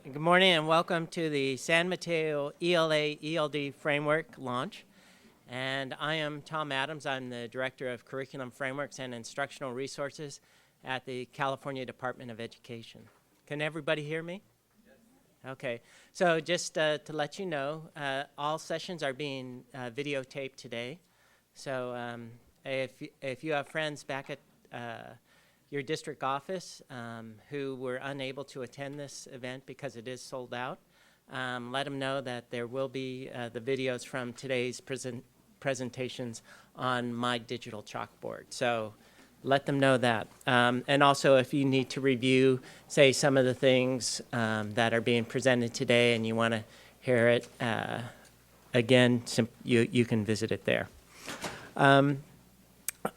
Good morning and welcome to the San Mateo ELA ELD Framework launch. And I am Tom Adams. I'm the Director of Curriculum Frameworks and Instructional Resources at the California Department of Education. Can everybody hear me? Yes. Okay. So just to let you know, all sessions are being videotaped today. So if you have friends back at your district office who were unable to attend this event because it is sold out, let them know that there will be the videos from today's presentations on my digital chalkboard. So let them know that. And also if you need to review, say, some of the things that are being presented today and you want to hear it again, you can visit it there.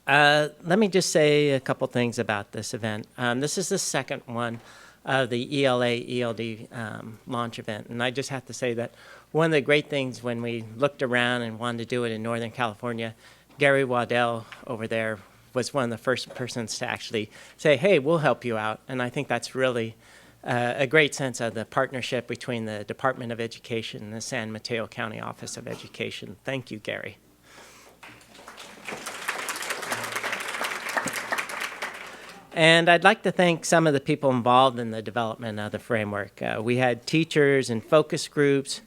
Let me just say a couple things about this event. This is the second one of the ELA ELD launch event, and I just have to say that one of the great things when we looked around and wanted to do it in Northern California, Gary Waddell over there was one of the first persons to actually say, hey, we'll help you out, and I think that's really a great sense of the partnership between the Department of Education and the San Mateo County Office of Education. Thank you, Gary. And I'd like to thank some of the people involved in the development of the framework. We had teachers and focus groups.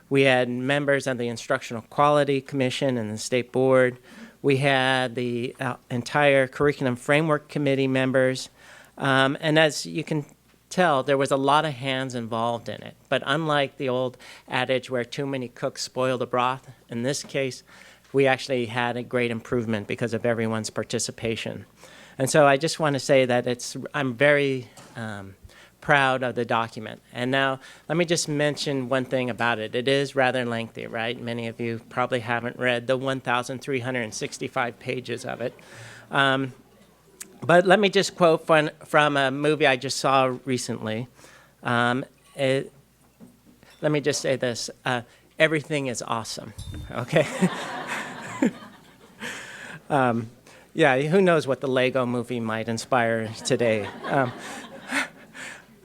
We had members of the Instructional Quality Commission and the State Board. We had the entire Curriculum Framework Committee members. And as you can tell, there was a lot of hands involved in it. But unlike the old adage where too many cooks spoil the broth, in this case, we actually had a great improvement because of everyone's participation. And so I just want to say that I'm very proud of the document. And now let me just mention one thing about it. It is rather lengthy, right? Many of you probably haven't read the 1,365 pages of it. But let me just quote from a movie I just saw recently. Let me just say this. Everything is awesome, okay? Yeah, who knows what the Lego movie might inspire today.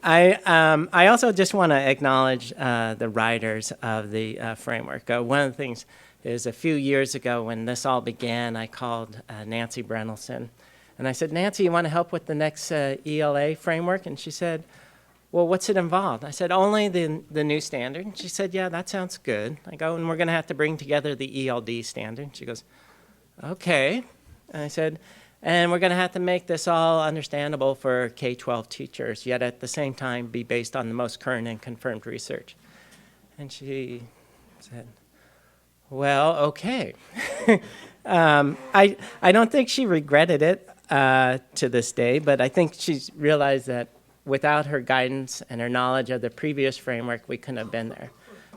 I also just want to acknowledge the writers of the framework. One of the things is a few years ago when this all began, I called Nancy Brenelson. And I said, Nancy, you want to help with the next ELA framework? And she said, well, what's it involved? I said, only the new standard. And she said, yeah, that sounds good. I go, and we're going to have to bring together the ELD standard. And she goes, okay. And I said, and we're going to have to make this all understandable for K-12 teachers, yet at the same time be based on the most current and confirmed research. And she said, well, okay. I don't think she regretted it to this day, but I think she's realized that without her guidance and her knowledge of the previous framework, we couldn't have been there.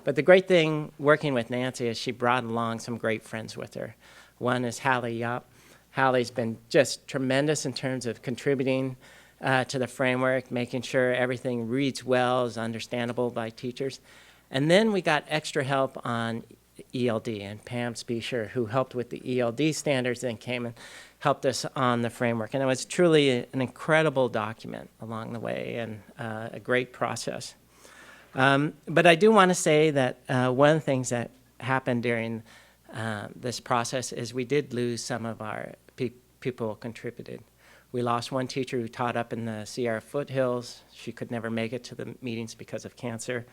But the great thing working with Nancy is she brought along some great friends with her. One is Hallie Yap. Hallie's been just tremendous in terms of contributing to the framework, making sure everything reads well, is understandable by teachers. And then we got extra help on ELD, and Pam Spiescher, who helped with the ELD standards, then came and helped us on the framework. And it was truly an incredible document along the way and a great process. But I do want to say that one of the things that happened during this process is we did lose some of our people who contributed. We lost one teacher who taught up in the Sierra foothills. She could never make it to the meetings because of cancer.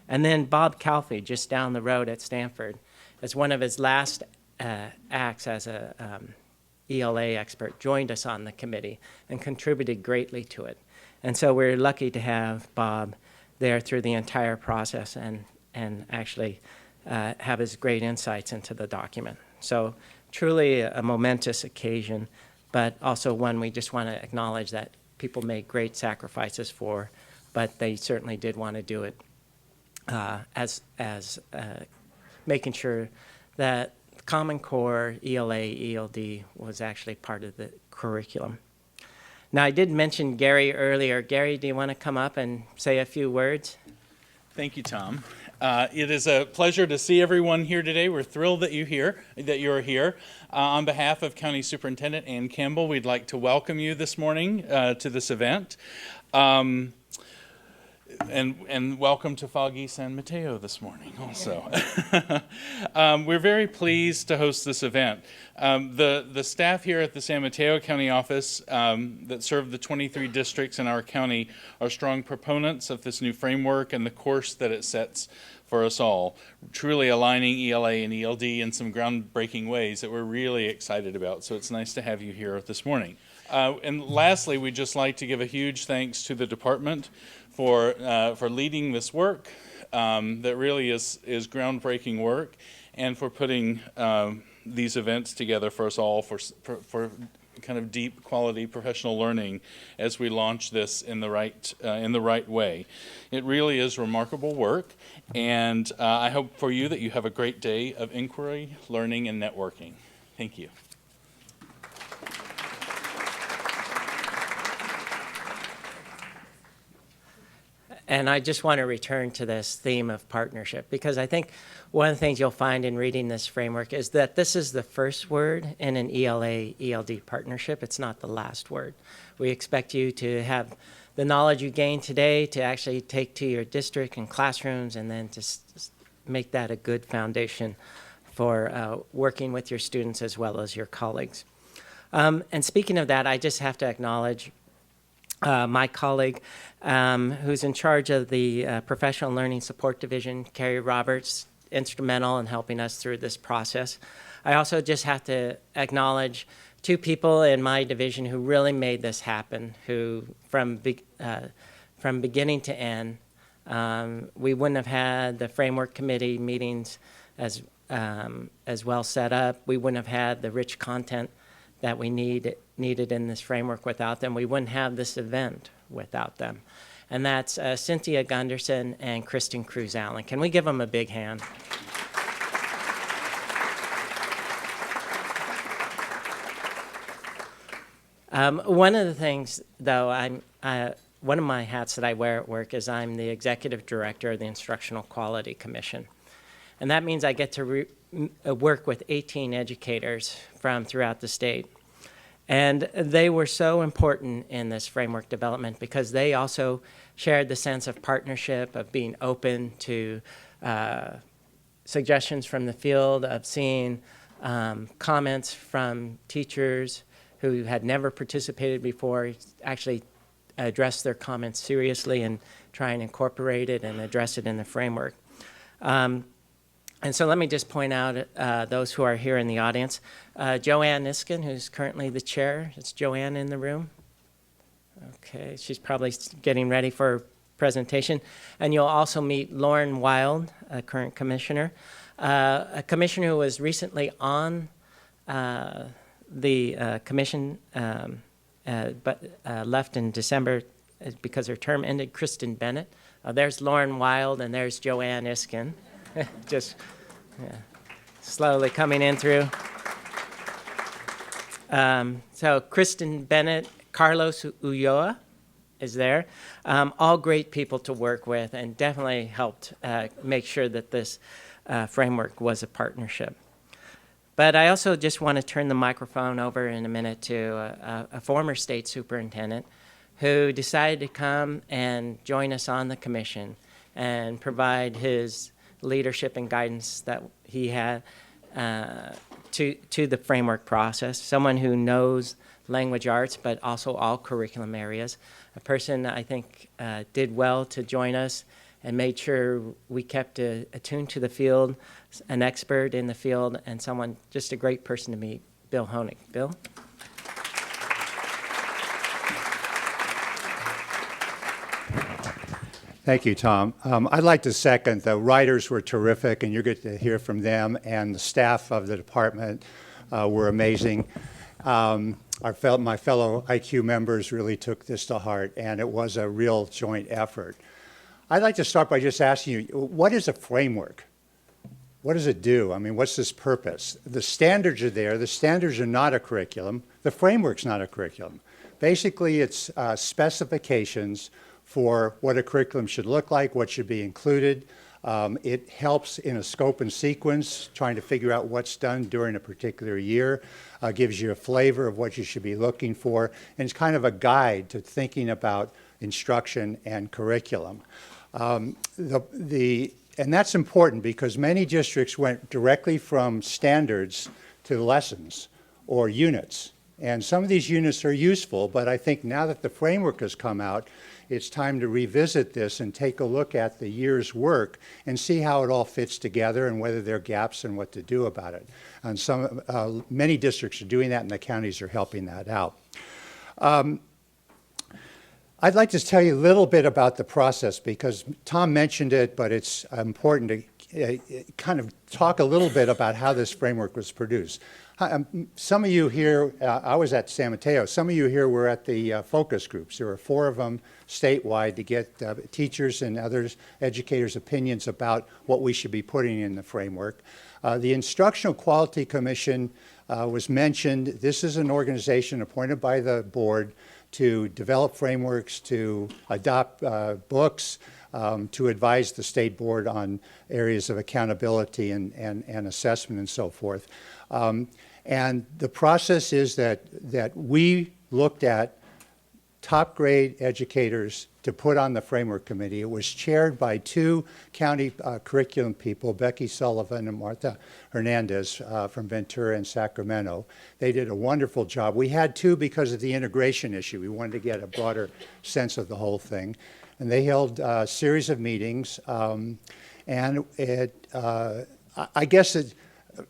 And then Bob Calfee, just down the road at Stanford, as one of his last acts as a ELA expert, joined us on the committee and contributed greatly to it. And so we're lucky to have Bob there through the entire process and actually have his great insights into the document. So truly a momentous occasion, but also one we just want to acknowledge that people made great sacrifices for, but they certainly did want to do it as making sure that Common Core, ELA, ELD was actually part of the curriculum. Now, I did mention Gary earlier. Gary, do you want to come up and say a few words? Thank you, Tom. It is a pleasure to see everyone here today. We're thrilled that you're here. On behalf of County Superintendent Ann Campbell, we'd like to welcome you this morning to this event. And welcome to foggy San Mateo this morning also. We're very pleased to host this event. The staff here at the San Mateo County office that serve the 23 districts in our county are strong proponents of this new framework and the course that it sets for us all, truly aligning ELA and ELD in some groundbreaking ways that we're really excited about. So it's nice to have you here this morning. And lastly, we'd just like to give a huge thanks to the department for leading this work that really is groundbreaking work, and for putting these events together for us all for kind of deep quality professional learning as we launch this in the right way. It really is remarkable work, and I hope for you that you have a great day of inquiry, learning, and networking. Thank you. And I just want to return to this theme of partnership, because I think one of the things you'll find in reading this framework is that this is the first word in an ELA-ELD partnership. It's not the last word. We expect you to have the knowledge you gain today to actually take to your district and classrooms, and then to make that a good foundation for working with your students as well as your colleagues. And speaking of that, I just have to acknowledge my colleague who's in charge of the Professional Learning Support Division, Carrie Roberts, instrumental in helping us through this process. I also just have to acknowledge two people in my division who really made this happen, who from beginning to end, we wouldn't have had the framework committee meetings as well set up. We wouldn't have had the rich content that we needed in this framework without them. We wouldn't have this event without them. And that's Cynthia Gunderson and Kristen Cruz-Allen. Can we give them a big hand? One of the things, though, one of my hats that I wear at work is I'm the executive director of the Instructional Quality Commission. And that means I get to work with 18 educators from throughout the state. And they were so important in this framework development because they also shared the sense of partnership, of being open to suggestions from the field, of seeing comments from teachers who had never participated before, actually address their comments seriously and try and incorporate it and address it in the framework. And so let me just point out those who are here in the audience. Joanne Niskin, who's currently the chair. Is Joanne in the room? Okay, she's probably getting ready for her presentation. And you'll also meet Lauren Wild, a current commissioner, a commissioner who was recently on the commission but left in December because her term ended, Kristen Bennett. There's Lauren Wild and there's Joanne Niskin. Just slowly coming in through. So Kristen Bennett, Carlos Ulloa is there. All great people to work with, and definitely helped make sure that this framework was a partnership. But I also just want to turn the microphone over in a minute to a former state superintendent who decided to come and join us on the commission and provide his leadership and guidance that he had to the framework process. Someone who knows language arts, but also all curriculum areas. A person I think did well to join us and made sure we kept attuned to the field, an expert in the field, and someone, just a great person to meet, Bill Honig. Bill? Thank you, Tom. I'd like to second, the writers were terrific, and you're good to hear from them, and the staff of the department were amazing. My fellow IQ members really took this to heart, and it was a real joint effort. I'd like to start by just asking you, what is a framework? What does it do? I mean, what's this purpose? The standards are there. The standards are not a curriculum. The framework's not a curriculum. Basically, it's specifications for what a curriculum should look like, what should be included. It helps in a scope and sequence, trying to figure out what's done during a particular year, gives you a flavor of what you should be looking for, and it's kind of a guide to thinking about instruction and curriculum. And that's important because many districts went directly from standards to lessons or units. And some of these units are useful, but I think now that the framework has come out, it's time to revisit this and take a look at the year's work and see how it all fits together and whether there are gaps and what to do about it. And many districts are doing that, and the counties are helping that out. I'd like to tell you a little bit about the process because Tom mentioned it, but it's important to kind of talk a little bit about how this framework was produced. Some of you here, I was at San Mateo, some of you here were at the focus groups. There were 4 of them statewide to get teachers and others, educators' opinions about what we should be putting in the framework. The Instructional Quality Commission was mentioned. This is an organization appointed by the board to develop frameworks, to adopt books, to advise the state board on areas of accountability and assessment and so forth. And the process is that we looked at top grade educators to put on the framework committee. It was chaired by 2 county curriculum people, Becky Sullivan and Martha Hernandez from Ventura and Sacramento. They did a wonderful job. We had 2 because of the integration issue. We wanted to get a broader sense of the whole thing. And they held a series of meetings. And I guess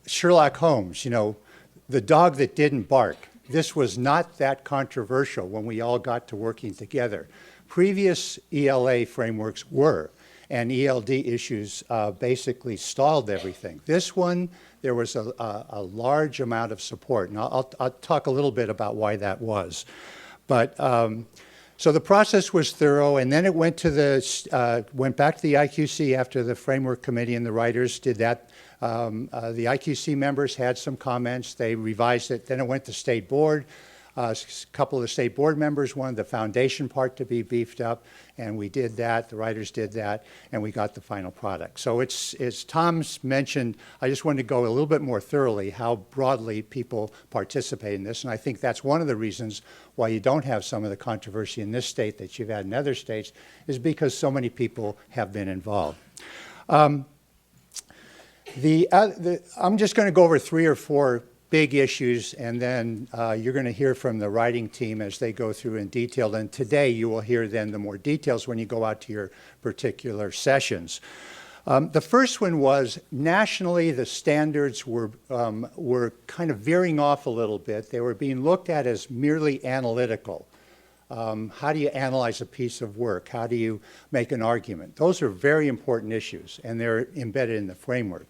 Sherlock Holmes, you know, the dog that didn't bark. This was not that controversial when we all got to working together. Previous ELA frameworks were, and ELD issues basically stalled everything. This one, there was a large amount of support, and I'll talk a little bit about why that was. But so the process was thorough, and then it went to went back to the IQC after the framework committee and the writers did that. The IQC members had some comments. They revised it. Then it went to state board. A couple of the state board members wanted the foundation part to be beefed up, and we did that. The writers did that, and we got the final product. So it's, as Tom's mentioned, I just wanted to go a little bit more thoroughly how broadly people participate in this, and I think that's one of the reasons why you don't have some of the controversy in this state that you've had in other states, is because so many people have been involved. I'm just going to go over 3 or 4 big issues, and then you're going to hear from the writing team as they go through in detail. And today you will hear then the more details when you go out to your particular sessions. The first one was nationally the standards were kind of veering off a little bit. They were being looked at as merely analytical. How do you analyze a piece of work? How do you make an argument? Those are very important issues, and they're embedded in the framework.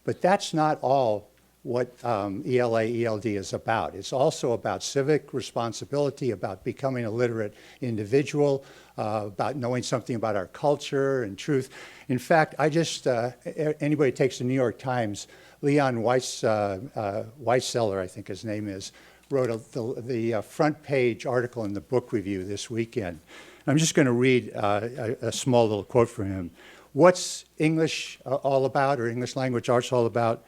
But that's not all what ELA, ELD is about. It's also about civic responsibility, about becoming a literate individual, about knowing something about our culture and truth. In fact, anybody takes the New York Times, Leon Weisseller, I think his name is, wrote the front page article in the book review this weekend. I'm just going to read a small little quote from him. What's English all about, or English language arts all about?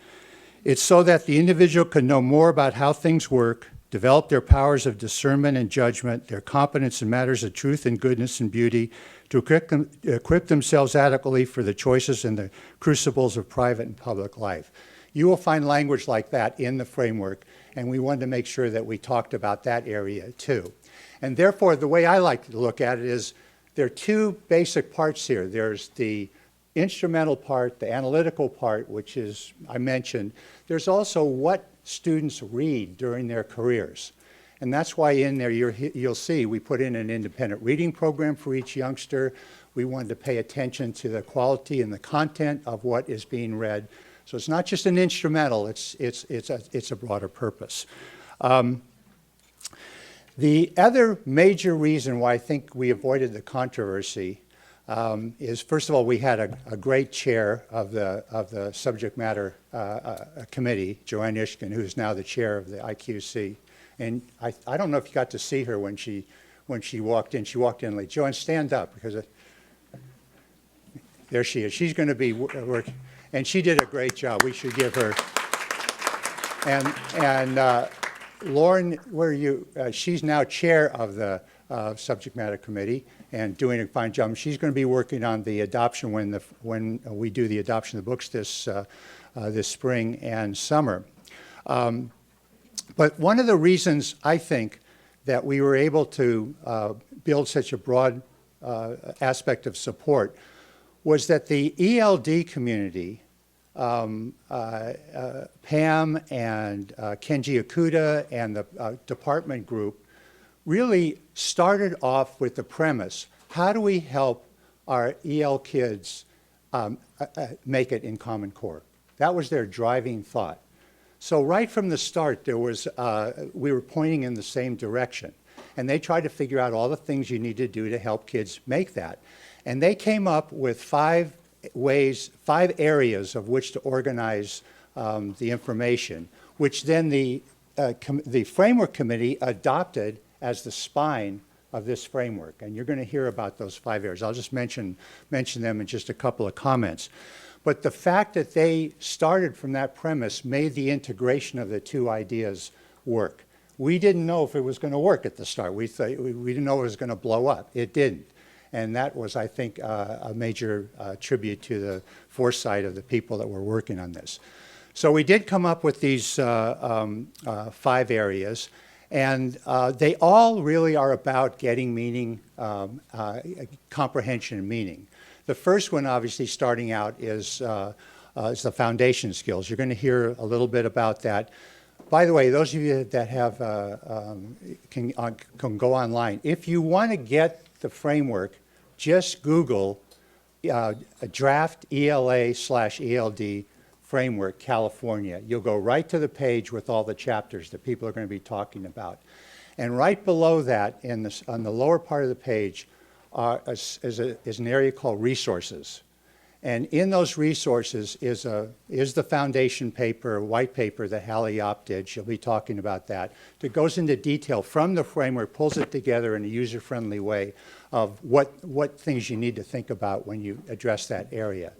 It's so that the individual can know more about how things work, develop their powers of discernment and judgment, their competence in matters of truth and goodness and beauty, to equip themselves adequately for the choices and the crucibles of private and public life. You will find language like that in the framework, and we wanted to make sure that we talked about that area too. And therefore, the way I like to look at it is there are 2 basic parts here. There's the instrumental part, the analytical part, which is, I mentioned. There's also what students read during their careers. And that's why in there you'll see we put in an independent reading program for each youngster. We wanted to pay attention to the quality and the content of what is being read. So it's not just an instrumental, it's a broader purpose. The other major reason why I think we avoided the controversy is, first of all, we had a great chair of the subject matter committee, Joanne Ishkin, who's now the chair of the IQC. And I don't know if you got to see her when she walked in. She walked in late. Joanne, stand up, because there she is. She's going to be working. And she did a great job. We should give her. And Lauren, where are you? She's now chair of the subject matter committee and doing a fine job. She's going to be working on the adoption when we do the adoption of the books this spring and summer. But one of the reasons I think that we were able to build such a broad aspect of support was that the ELD community, Pam and Kenji Okuda and the department group really started off with the premise, how do we help our EL kids make it in Common Core? That was their driving thought. So right from the start, we were pointing in the same direction. And they tried to figure out all the things you need to do to help kids make that. And they came up with 5 areas of which to organize the information, which then the framework committee adopted as the spine of this framework. And you're going to hear about those 5 areas. I'll just mention them in just a couple of comments. But the fact that they started from that premise made the integration of the 2 ideas work. We didn't know if it was going to work at the start. We didn't know it was going to blow up. It didn't. And that was, I think, a major tribute to the foresight of the people that were working on this. So we did come up with these 5 areas. And they all really are about getting meaning, comprehension and meaning. The first one, obviously, starting out is the foundation skills. You're going to hear a little bit about that. By the way, those of you that have can go online, if you want to get the framework, just Google draft ELA/ELD framework California. You'll go right to the page with all the chapters that people are going to be talking about. And right below that, on the lower part of the page, is an area called resources. And in those resources is the foundation paper, white paper that Hallie Opp did. She'll be talking about that. That goes into detail from the framework, pulls it together in a user-friendly way of what things you need to think about when you address that area.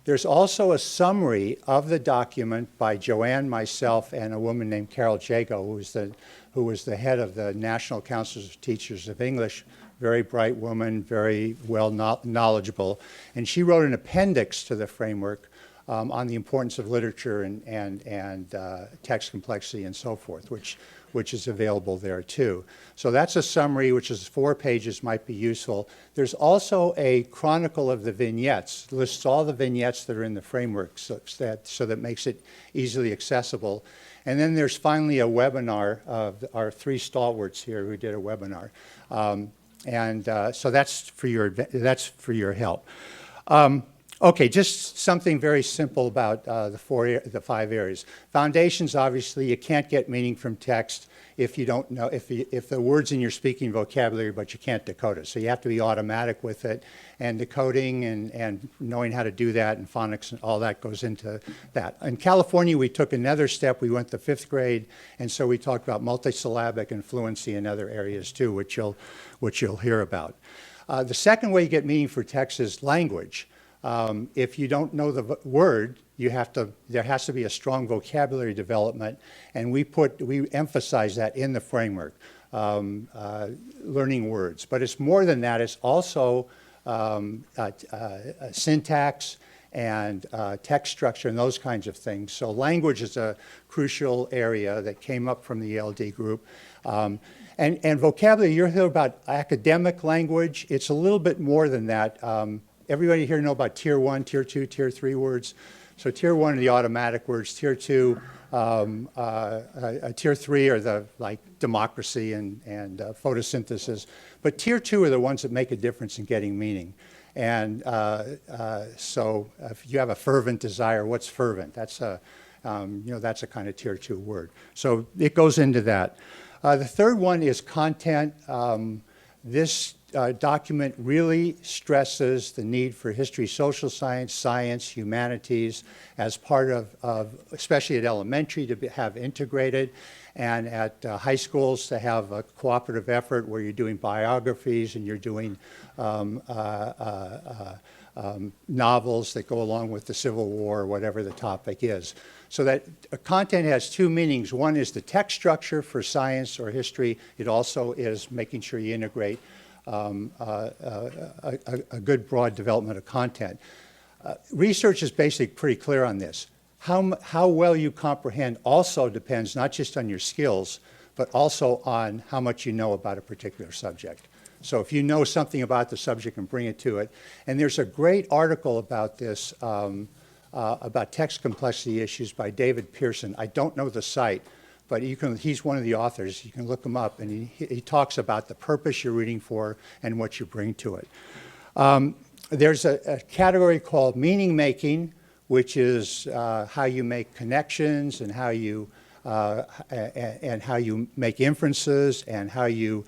There's also a summary of the document by Joanne, myself, and a woman named Carol Jago, who was the head of the National Council of Teachers of English. Very bright woman, very well knowledgeable. And she wrote an appendix to the framework on the importance of literature and text complexity and so forth, which is available there too. So that's a summary, which is 4 pages, might be useful. There's also a chronicle of the vignettes, lists all the vignettes that are in the framework so that makes it easily accessible. And then there's finally a webinar of our 3 stalwarts here who did a webinar. So that's for your help. Okay, just something very simple about the 5 areas. Foundations, obviously, you can't get meaning from text if you don't know, if the word's in your speaking vocabulary, but you can't decode it. So you have to be automatic with it, and decoding and knowing how to do that, and phonics and all that goes into that. In California, we took another step. We went to 5th grade, and so we talked about multisyllabic and fluency in other areas too, which you'll hear about. The second way you get meaning for text is language. If you don't know the word, there has to be a strong vocabulary development, and we emphasize that in the framework, learning words. But it's more than that. It's also syntax and text structure and those kinds of things. So language is a crucial area that came up from the ELD group. And vocabulary, you'll hear about academic language. It's a little bit more than that. Everybody here know about Tier 1, Tier 2, Tier 3 words. So Tier 1 are the automatic words. Tier 2, Tier 3 are the like democracy and photosynthesis. But Tier 2 are the ones that make a difference in getting meaning. And so if you have a fervent desire, what's fervent? That's that's a kind of Tier 2 word. So it goes into that. The third one is content. This document really stresses the need for history, social science, science, humanities as part of especially at elementary, to have integrated, and at high schools to have a cooperative effort where you're doing biographies and you're doing novels that go along with the Civil War, or whatever the topic is. So that content has two meanings. One is the text structure for science or history. It also is making sure you integrate a good broad development of content. Research is basically pretty clear on this. How well you comprehend also depends not just on your skills, but also on how much you know about a particular subject. So if you know something about the subject and bring it to it. And there's a great article about this, about text complexity issues by David Pearson. I don't know the site, but he's one of the authors. You can look him up, and he talks about the purpose you're reading for and what you bring to it. There's a category called meaning making, which is how you make connections and how you make inferences and how you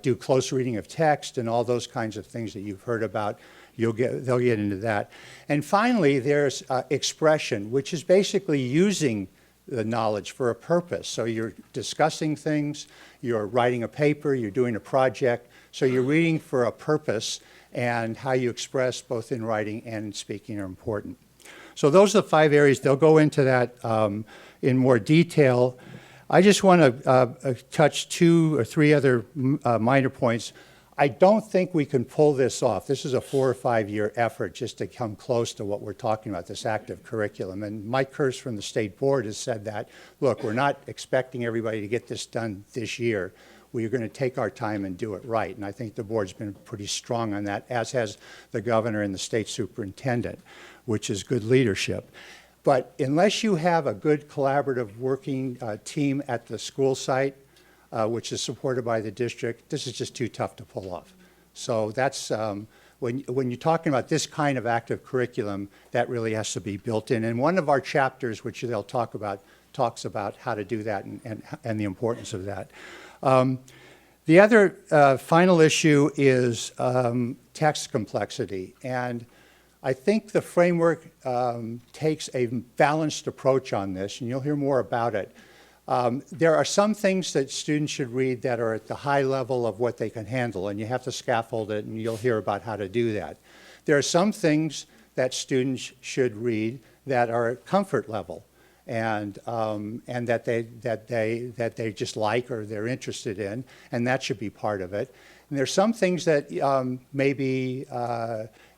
do close reading of text and all those kinds of things that you've heard about. They'll get into that. And finally, there's expression, which is basically using the knowledge for a purpose. So you're discussing things, you're writing a paper, you're doing a project. So you're reading for a purpose, and how you express both in writing and in speaking are important. So those are the 5 areas. They'll go into that in more detail. I just want to touch 2 or 3 other minor points. I don't think we can pull this off. This is a 4 or 5 year effort just to come close to what we're talking about, this active curriculum. And Mike Kurz from the State Board has said that, look, we're not expecting everybody to get this done this year. We're going to take our time and do it right. And I think the board's been pretty strong on that, as has the governor and the state superintendent, which is good leadership. But unless you have a good collaborative working team at the school site, which is supported by the district, this is just too tough to pull off. So that's, when you're talking about this kind of active curriculum, that really has to be built in. And one of our chapters, which they'll talk about, talks about how to do that and the importance of that. The other final issue is text complexity. And I think the framework takes a balanced approach on this, and you'll hear more about it. There are some things that students should read that are at the high level of what they can handle, and you have to scaffold it, and you'll hear about how to do that. There are some things that students should read that are at comfort level, and that they just like or they're interested in, and that should be part of it. And there's some things that maybe,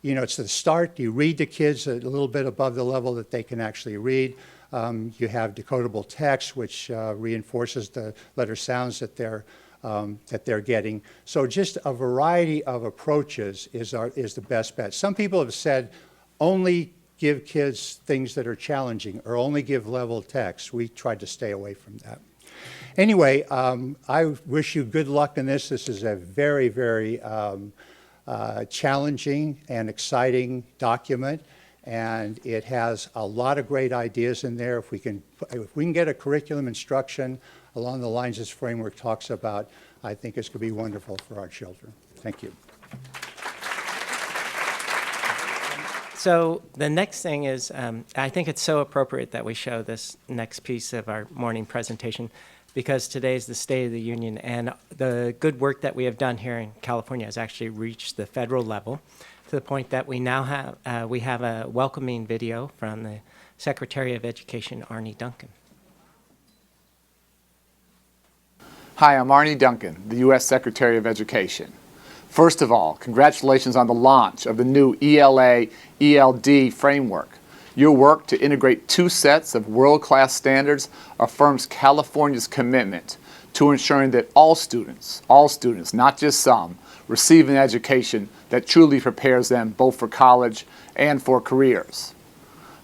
it's the start. You read to kids a little bit above the level that they can actually read. You have decodable text, which reinforces the letter sounds that they're getting. So just a variety of approaches is the best bet. Some people have said only give kids things that are challenging or only give level text. We tried to stay away from that. Anyway, I wish you good luck in this. This is a very, very challenging and exciting document, and it has a lot of great ideas in there. If we can get a curriculum instruction along the lines this framework talks about, I think it's going to be wonderful for our children. Thank you. So the next thing is, I think it's so appropriate that we show this next piece of our morning presentation, because today is the State of the Union, and the good work that we have done here in California has actually reached the federal level, to the point that we now have a welcoming video from the Secretary of Education, Arne Duncan. Hi, I'm Arne Duncan, the U.S. Secretary of Education. First of all, congratulations on the launch of the new ELA, ELD framework. Your work to integrate 2 sets of world-class standards affirms California's commitment to ensuring that all students, not just some, receive an education that truly prepares them both for college and for careers.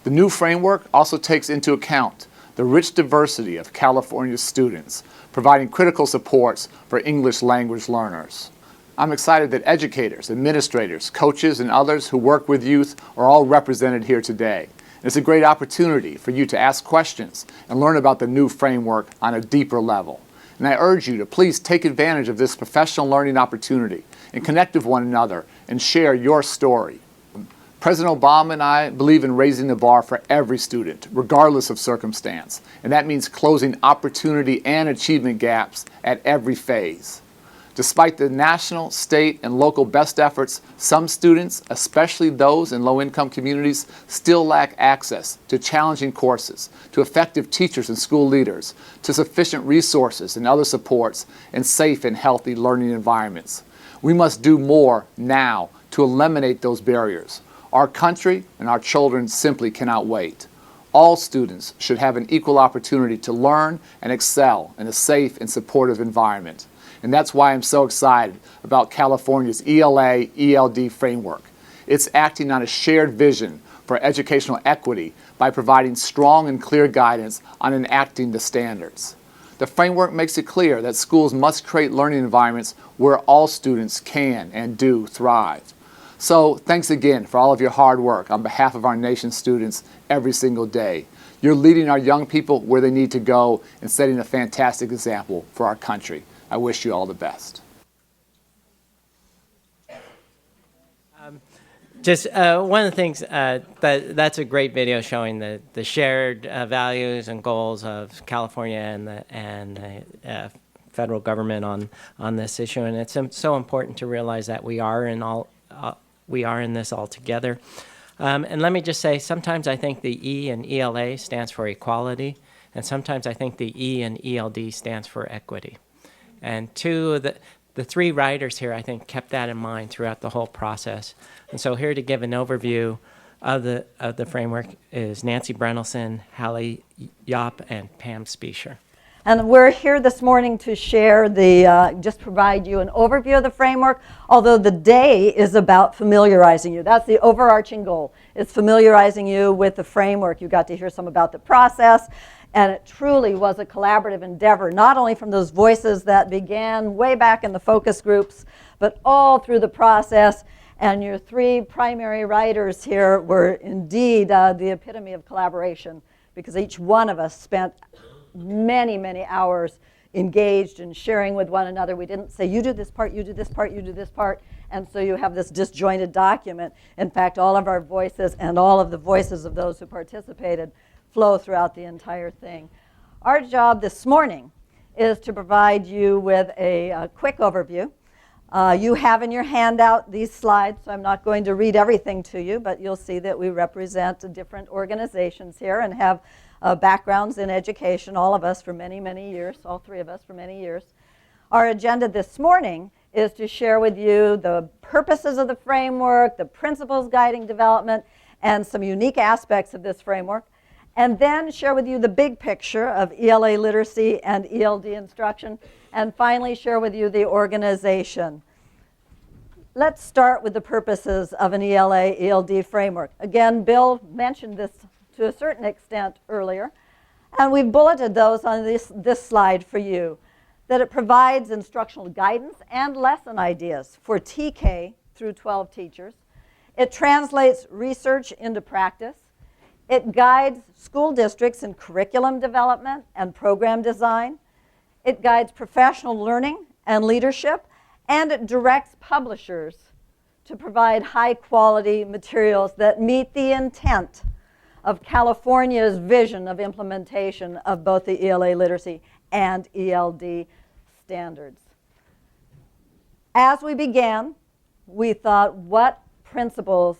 The new framework also takes into account the rich diversity of California's students, providing critical supports for English language learners. I'm excited that educators, administrators, coaches, and others who work with youth are all represented here today. It's a great opportunity for you to ask questions and learn about the new framework on a deeper level. And I urge you to please take advantage of this professional learning opportunity and connect with one another and share your story. President Obama and I believe in raising the bar for every student, regardless of circumstance, and that means closing opportunity and achievement gaps at every phase. Despite the national, state, and local best efforts, some students, especially those in low-income communities, still lack access to challenging courses, to effective teachers and school leaders, to sufficient resources and other supports, and safe and healthy learning environments. We must do more now to eliminate those barriers. Our country and our children simply cannot wait. All students should have an equal opportunity to learn and excel in a safe and supportive environment. And that's why I'm so excited about California's ELA ELD framework. It's acting on a shared vision for educational equity by providing strong and clear guidance on enacting the standards. The framework makes it clear that schools must create learning environments where all students can and do thrive. So thanks again for all of your hard work on behalf of our nation's students every single day. You're leading our young people where they need to go and setting a fantastic example for our country. I wish you all the best. Just one of the things, that's a great video showing the shared values and goals of California and the federal government on this issue. And it's so important to realize that we are in this all together. And let me just say, sometimes I think the E in ELA stands for equality, and sometimes I think the E in ELD stands for equity. And the three writers here, I think, kept that in mind throughout the whole process. And so here to give an overview of the framework is Nancy Brenelson, Hallie Yop, and Pam Spiescher. And we're here this morning to share just provide you an overview of the framework, although the day is about familiarizing you. That's the overarching goal. It's familiarizing you with the framework. You got to hear some about the process, and it truly was a collaborative endeavor, not only from those voices that began way back in the focus groups, but all through the process. And your three primary writers here were indeed the epitome of collaboration, because each one of us spent many, many hours engaged in sharing with one another. We didn't say, you do this part, you do this part, you do this part, and so you have this disjointed document. In fact, all of our voices and all of the voices of those who participated flow throughout the entire thing. Our job this morning is to provide you with a quick overview. You have in your handout these slides, so I'm not going to read everything to you, but you'll see that we represent different organizations here and have backgrounds in education, all of us for many, many years, all three of us for many years. Our agenda this morning is to share with you the purposes of the framework, the principles guiding development, and some unique aspects of this framework, and then share with you the big picture of ELA literacy and ELD instruction, and finally share with you the organization. Let's start with the purposes of an ELA ELD framework. Again, Bill mentioned this to a certain extent earlier, and we've bulleted those on this slide for you, that it provides instructional guidance and lesson ideas for TK through 12 teachers. It translates research into practice. It guides school districts in curriculum development and program design. It guides professional learning and leadership, and it directs publishers to provide high-quality materials that meet the intent of California's vision of implementation of both the ELA literacy and ELD standards. As we began, we thought, what principles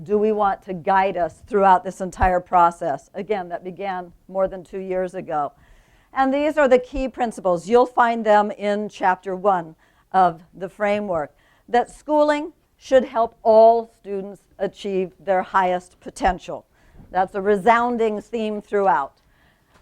do we want to guide us throughout this entire process? Again, that began more than 2 years ago. And these are the key principles. You'll find them in Chapter 1 of the framework. That schooling should help all students achieve their highest potential. That's a resounding theme throughout.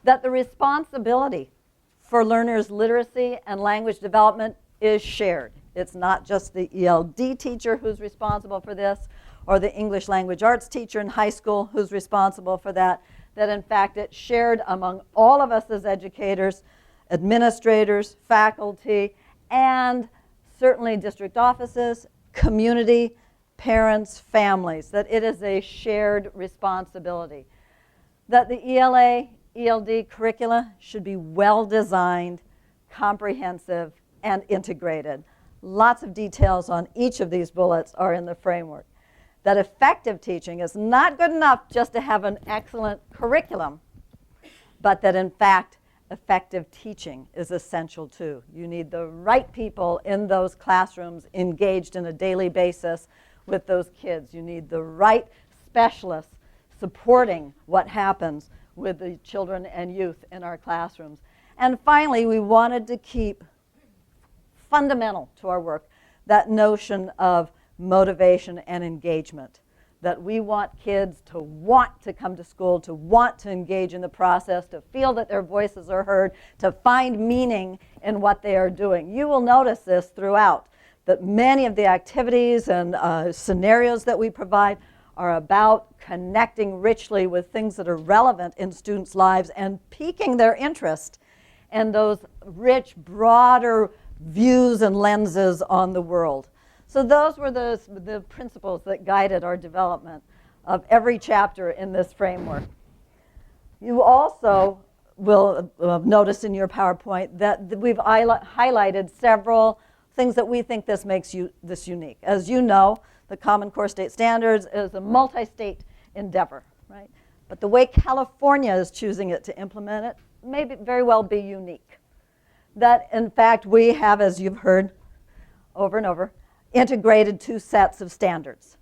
That the responsibility for learners' literacy and language development is shared. It's not just the ELD teacher who's responsible for this, or the English language arts teacher in high school who's responsible for that. That in fact it's shared among all of us as educators, administrators, faculty, and certainly district offices, community, parents, families, that it is a shared responsibility. That the ELA, ELD curricula should be well designed, comprehensive, and integrated. Lots of details on each of these bullets are in the framework. That effective teaching is not good enough just to have an excellent curriculum, but that in fact effective teaching is essential too. You need the right people in those classrooms engaged on a daily basis with those kids. You need the right specialists supporting what happens with the children and youth in our classrooms. And finally, we wanted to keep fundamental to our work that notion of motivation and engagement, that we want kids to want to come to school, to want to engage in the process, to feel that their voices are heard, to find meaning in what they are doing. You will notice this throughout, that many of the activities and scenarios that we provide are about connecting richly with things that are relevant in students' lives and piquing their interest in those rich, broader views and lenses on the world. So those were the principles that guided our development of every chapter in this framework. You also will notice in your PowerPoint that we've highlighted several things that we think this makes this unique. As you know, the Common Core State Standards is a multi-state endeavor, right? But the way California is choosing it to implement it may very well be unique. That, in fact, we have, as you've heard over and over, integrated 2 sets of standards.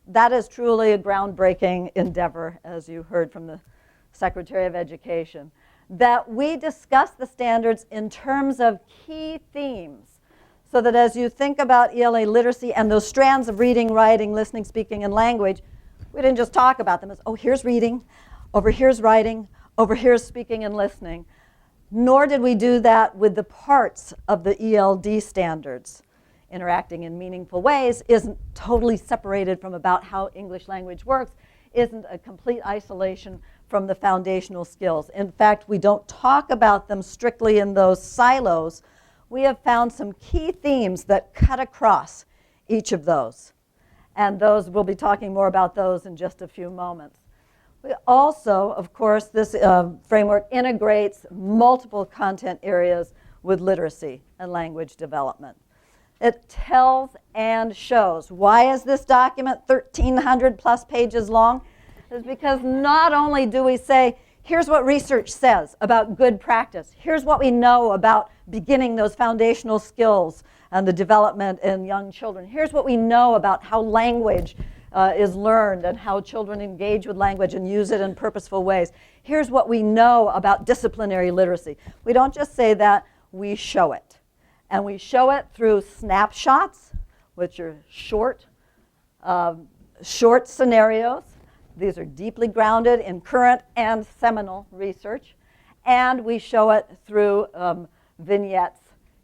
That is truly a groundbreaking endeavor, as you heard from the Secretary of Education, that we discuss the standards in terms of key themes, so that as you think about ELA literacy and those strands of reading, writing, listening, speaking, and language, we didn't just talk about them as, oh, here's reading, over here's writing, over here's speaking and listening, nor did we do that with the parts of the ELD standards. Interacting in meaningful ways isn't totally separated from about how English language works, isn't a complete isolation from the foundational skills. In fact, we don't talk about them strictly in those silos. We have found some key themes that cut across each of those. And those, we'll be talking more about those in just a few moments. We also, of course, this framework integrates multiple content areas with literacy and language development. It tells and shows. Why is this document 1,300 plus pages long? It's because not only do we say, here's what research says about good practice. Here's what we know about beginning those foundational skills and the development in young children. Here's what we know about how language is learned and how children engage with language and use it in purposeful ways. Here's what we know about disciplinary literacy. We don't just say that, we show it. And we show it through snapshots, which are short scenarios. These are deeply grounded in current and seminal research. And we show it through vignettes.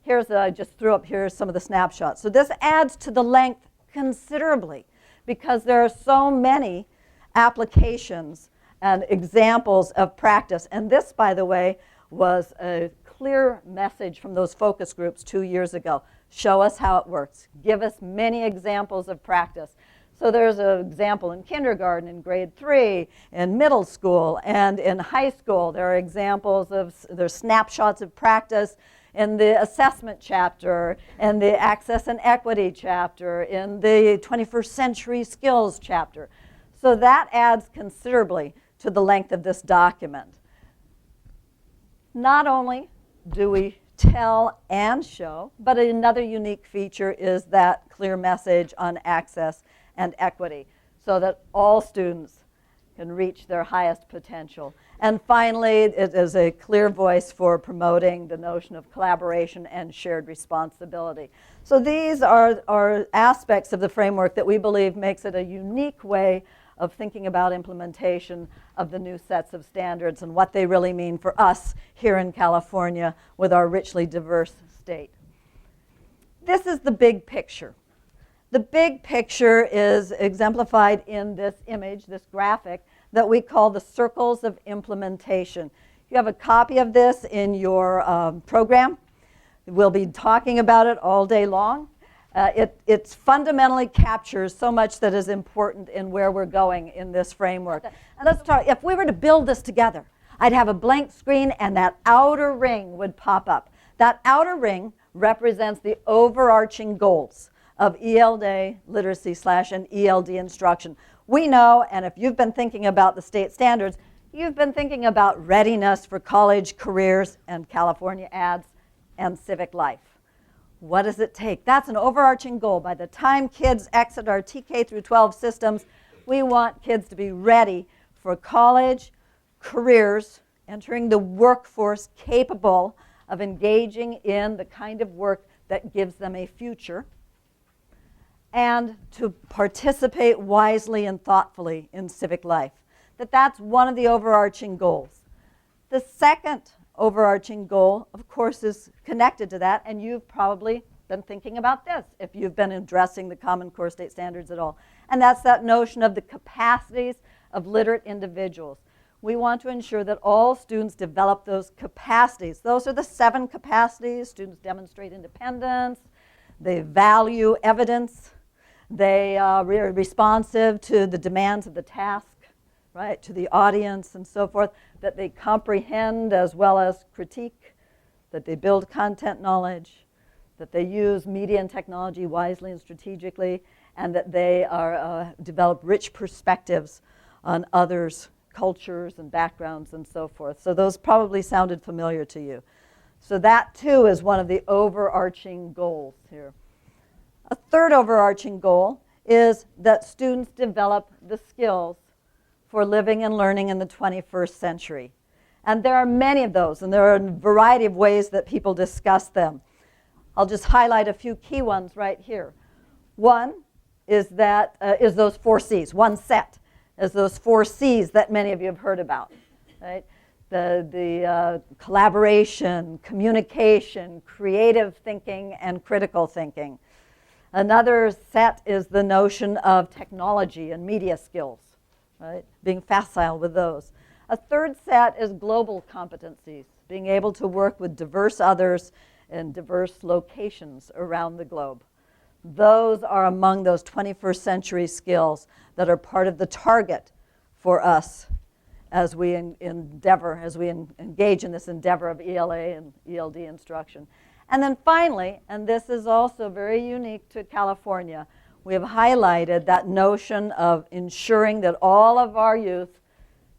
I just threw up here some of the snapshots. So this adds to the length considerably because there are so many applications and examples of practice. And this, by the way, was a clear message from those focus groups 2 years ago. Show us how it works. Give us many examples of practice. So there's an example in kindergarten, in grade 3, in middle school, and in high school. There are examples there's snapshots of practice in the assessment chapter, in the access and equity chapter, in the 21st century skills chapter. So that adds considerably to the length of this document. Not only do we tell and show, but another unique feature is that clear message on access and equity so that all students can reach their highest potential. And finally, it is a clear voice for promoting the notion of collaboration and shared responsibility. So these are aspects of the framework that we believe makes it a unique way of thinking about implementation of the new sets of standards and what they really mean for us here in California with our richly diverse state. This is the big picture. The big picture is exemplified in this image, this graphic, that we call the circles of implementation. You have a copy of this in your program. We'll be talking about it all day long. It fundamentally captures so much that is important in where we're going in this framework. And let's talk, if we were to build this together, I'd have a blank screen and that outer ring would pop up. That outer ring represents the overarching goals of ELD literacy / and ELD instruction. We know, and if you've been thinking about the state standards, You've been thinking about readiness for college, careers, and California ads, and civic life. What does it take? That's an overarching goal. By the time kids exit our TK through 12 systems, we want kids to be ready for college, careers, entering the workforce capable of engaging in the kind of work that gives them a future, and to participate wisely and thoughtfully in civic life. That's one of the overarching goals. The second overarching goal, of course, is connected to that, and you've probably been thinking about this if you've been addressing the Common Core State Standards at all. And that's that notion of the capacities of literate individuals. We want to ensure that all students develop those capacities. Those are the 7 capacities. Students demonstrate independence, they value evidence, they are responsive to the demands of the task, right, to the audience and so forth, that they comprehend as well as critique, that they build content knowledge, that they use media and technology wisely and strategically, and that they are develop rich perspectives on others' cultures and backgrounds and so forth. So those probably sounded familiar to you. So that too is one of the overarching goals here. A third overarching goal is that students develop the skills for living and learning in the 21st century. And there are many of those, and there are a variety of ways that people discuss them. I'll just highlight a few key ones right here. One is that is those 4 C's. One set is those 4 C's that many of you have heard about, right? The collaboration, communication, creative thinking, and critical thinking. Another set is the notion of technology and media skills, right? Being facile with those. A third set is global competencies, being able to work with diverse others in diverse locations around the globe. Those are among those 21st century skills that are part of the target for us as we engage in this endeavor of ELA and ELD instruction. And then finally, and this is also very unique to California, we have highlighted that notion of ensuring that all of our youth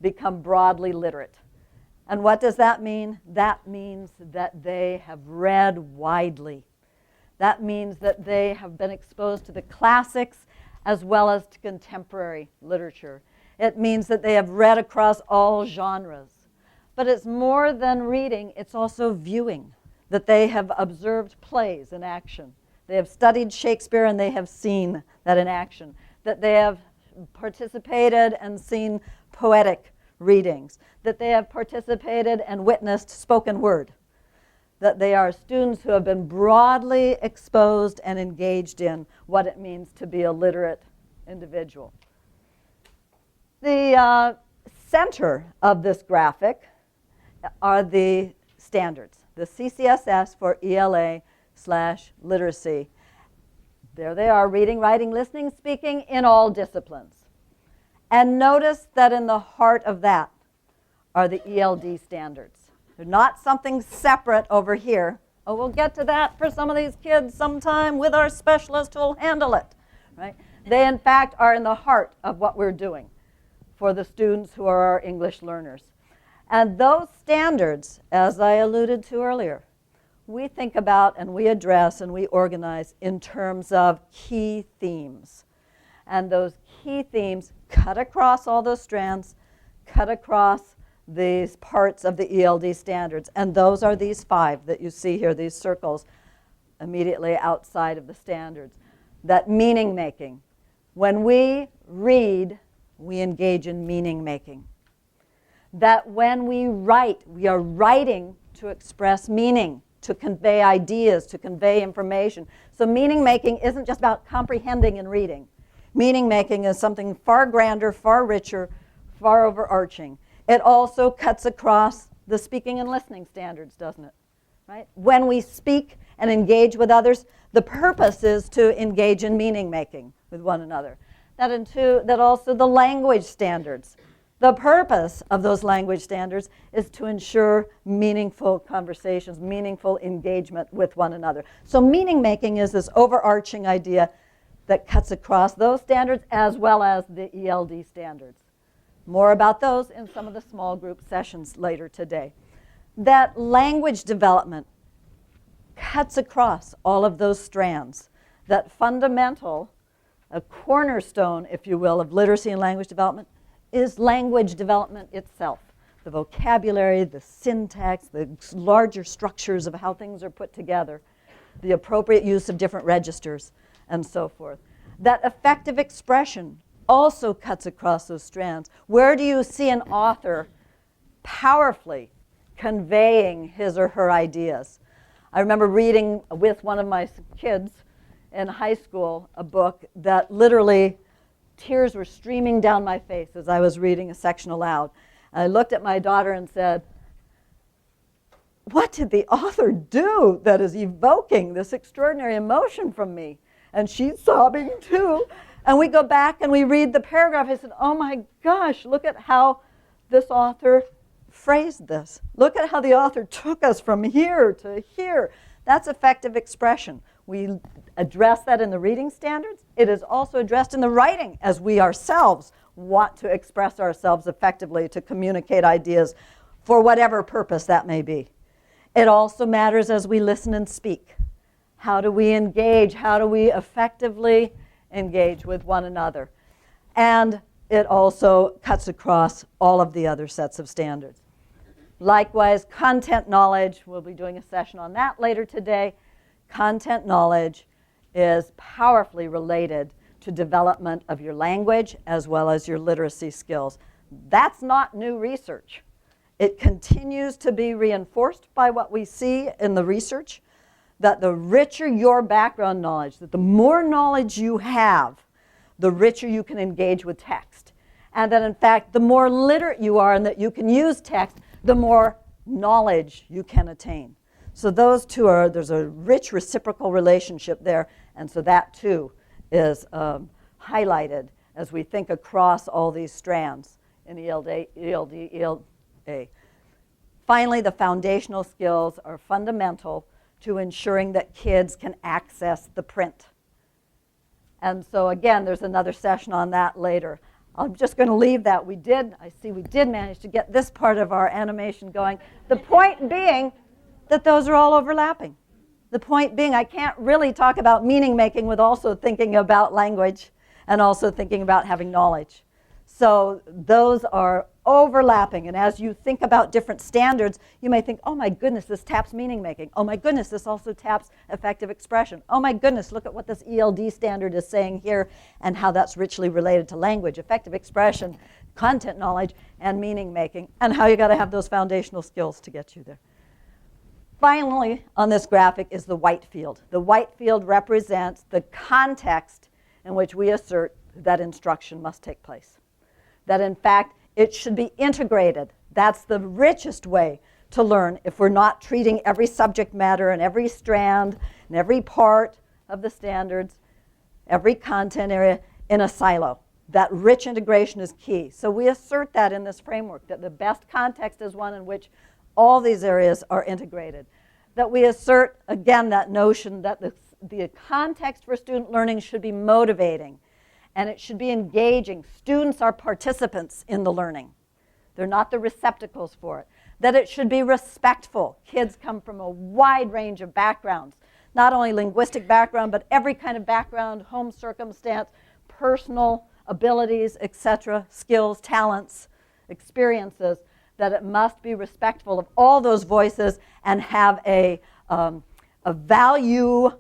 become broadly literate. And what does that mean? That means that they have read widely. That means that they have been exposed to the classics as well as to contemporary literature. It means that they have read across all genres. But it's more than reading, it's also viewing, that they have observed plays in action. They have studied Shakespeare and they have seen that in action. That they have participated and seen poetic readings. That they have participated and witnessed spoken word. That they are students who have been broadly exposed and engaged in what it means to be a literate individual. The center of this graphic are the standards, the CCSS for ELA/literacy. There they are, reading, writing, listening, speaking in all disciplines. And notice that in the heart of that are the ELD standards. They're not something separate over here. Oh, we'll get to that for some of these kids sometime with our specialist who'll handle it, right? They, in fact, are in the heart of what we're doing for the students who are our English learners. And those standards, as I alluded to earlier, we think about and we address and we organize in terms of key themes. And those key themes cut across all those strands, cut across these parts of the ELD standards. And those are these 5 that you see here, these circles immediately outside of the standards. That meaning making. When we read, we engage in meaning making. That when we write, we are writing to express meaning, to convey ideas, to convey information. So meaning making isn't just about comprehending and reading. Meaning making is something far grander, far richer, far overarching. It also cuts across the speaking and listening standards, doesn't it? Right? When we speak and engage with others, the purpose is to engage in meaning making with one another. That also the language standards. The purpose of those language standards is to ensure meaningful conversations, meaningful engagement with one another. So meaning making is this overarching idea that cuts across those standards as well as the ELD standards. More about those in some of the small group sessions later today. That language development cuts across all of those strands. That fundamental, a cornerstone, if you will, of literacy and language development is language development itself. The vocabulary, the syntax, the larger structures of how things are put together, the appropriate use of different registers, and so forth. That effective expression also cuts across those strands. Where do you see an author powerfully conveying his or her ideas? I remember reading with one of my kids in high school a book that literally tears were streaming down my face as I was reading a section aloud. I looked at my daughter and said, what did the author do that is evoking this extraordinary emotion from me? And she's sobbing too. And we go back and we read the paragraph. I said, oh my gosh, look at how this author phrased this. Look at how the author took us from here to here. That's effective expression. We address that in the reading standards. It is also addressed in the writing as we ourselves want to express ourselves effectively to communicate ideas for whatever purpose that may be. It also matters as we listen and speak. How do we engage? How do we effectively engage with one another? And it also cuts across all of the other sets of standards. Likewise, content knowledge, we'll be doing a session on that later today. Content knowledge is powerfully related to development of your language as well as your literacy skills. That's not new research. It continues to be reinforced by what we see in the research, that the richer your background knowledge, that the more knowledge you have, the richer you can engage with text. And that in fact, the more literate you are and that you can use text, the more knowledge you can attain. So those two are, there's a rich reciprocal relationship there, and so that too is highlighted as we think across all these strands in ELD, ELA. Finally, the foundational skills are fundamental to ensuring that kids can access the print. And so again, there's another session on that later. I'm just going to leave that. I see we did manage to get this part of our animation going. The point being that those are all overlapping. The point being I can't really talk about meaning making with also thinking about language and also thinking about having knowledge. So those are overlapping, and as you think about different standards, you may think, oh my goodness, this taps meaning making. Oh my goodness, this also taps effective expression. Oh my goodness, look at what this ELD standard is saying here and how that's richly related to language, effective expression, content knowledge, and meaning making, and how you got to have those foundational skills to get you there. Finally, on this graphic is the white field. The white field represents the context in which we assert that instruction must take place. That in fact, it should be integrated. That's the richest way to learn if we're not treating every subject matter and every strand and every part of the standards, every content area in a silo. That rich integration is key. So we assert that in this framework, that the best context is one in which all these areas are integrated. That we assert, again, that notion that the context for student learning should be motivating. And it should be engaging. Students are participants in the learning. They're not the receptacles for it. That it should be respectful. Kids come from a wide range of backgrounds, not only linguistic background, but every kind of background, home circumstance, personal abilities, etc., skills, talents, experiences, that it must be respectful of all those voices and have a value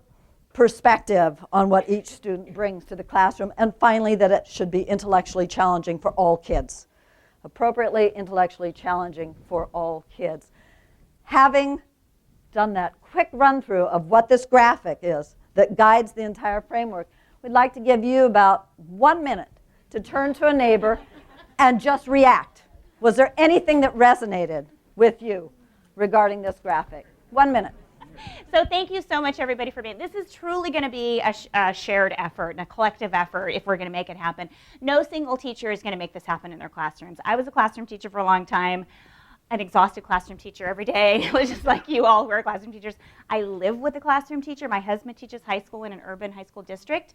perspective on what each student brings to the classroom. And finally, that it should be intellectually challenging for all kids. Appropriately intellectually challenging for all kids. Having done that quick run through of what this graphic is that guides the entire framework, we'd like to give you about 1 minute to turn to a neighbor and just react. Was there anything that resonated with you regarding this graphic? 1 minute. So thank you so much, everybody, for being. This is truly going to be a shared effort and a collective effort if we're going to make it happen. No single teacher is going to make this happen in their classrooms. I was a classroom teacher for a long time, an exhausted classroom teacher every day. It was just like you all who are classroom teachers. I live with a classroom teacher. My husband teaches high school in an urban high school district.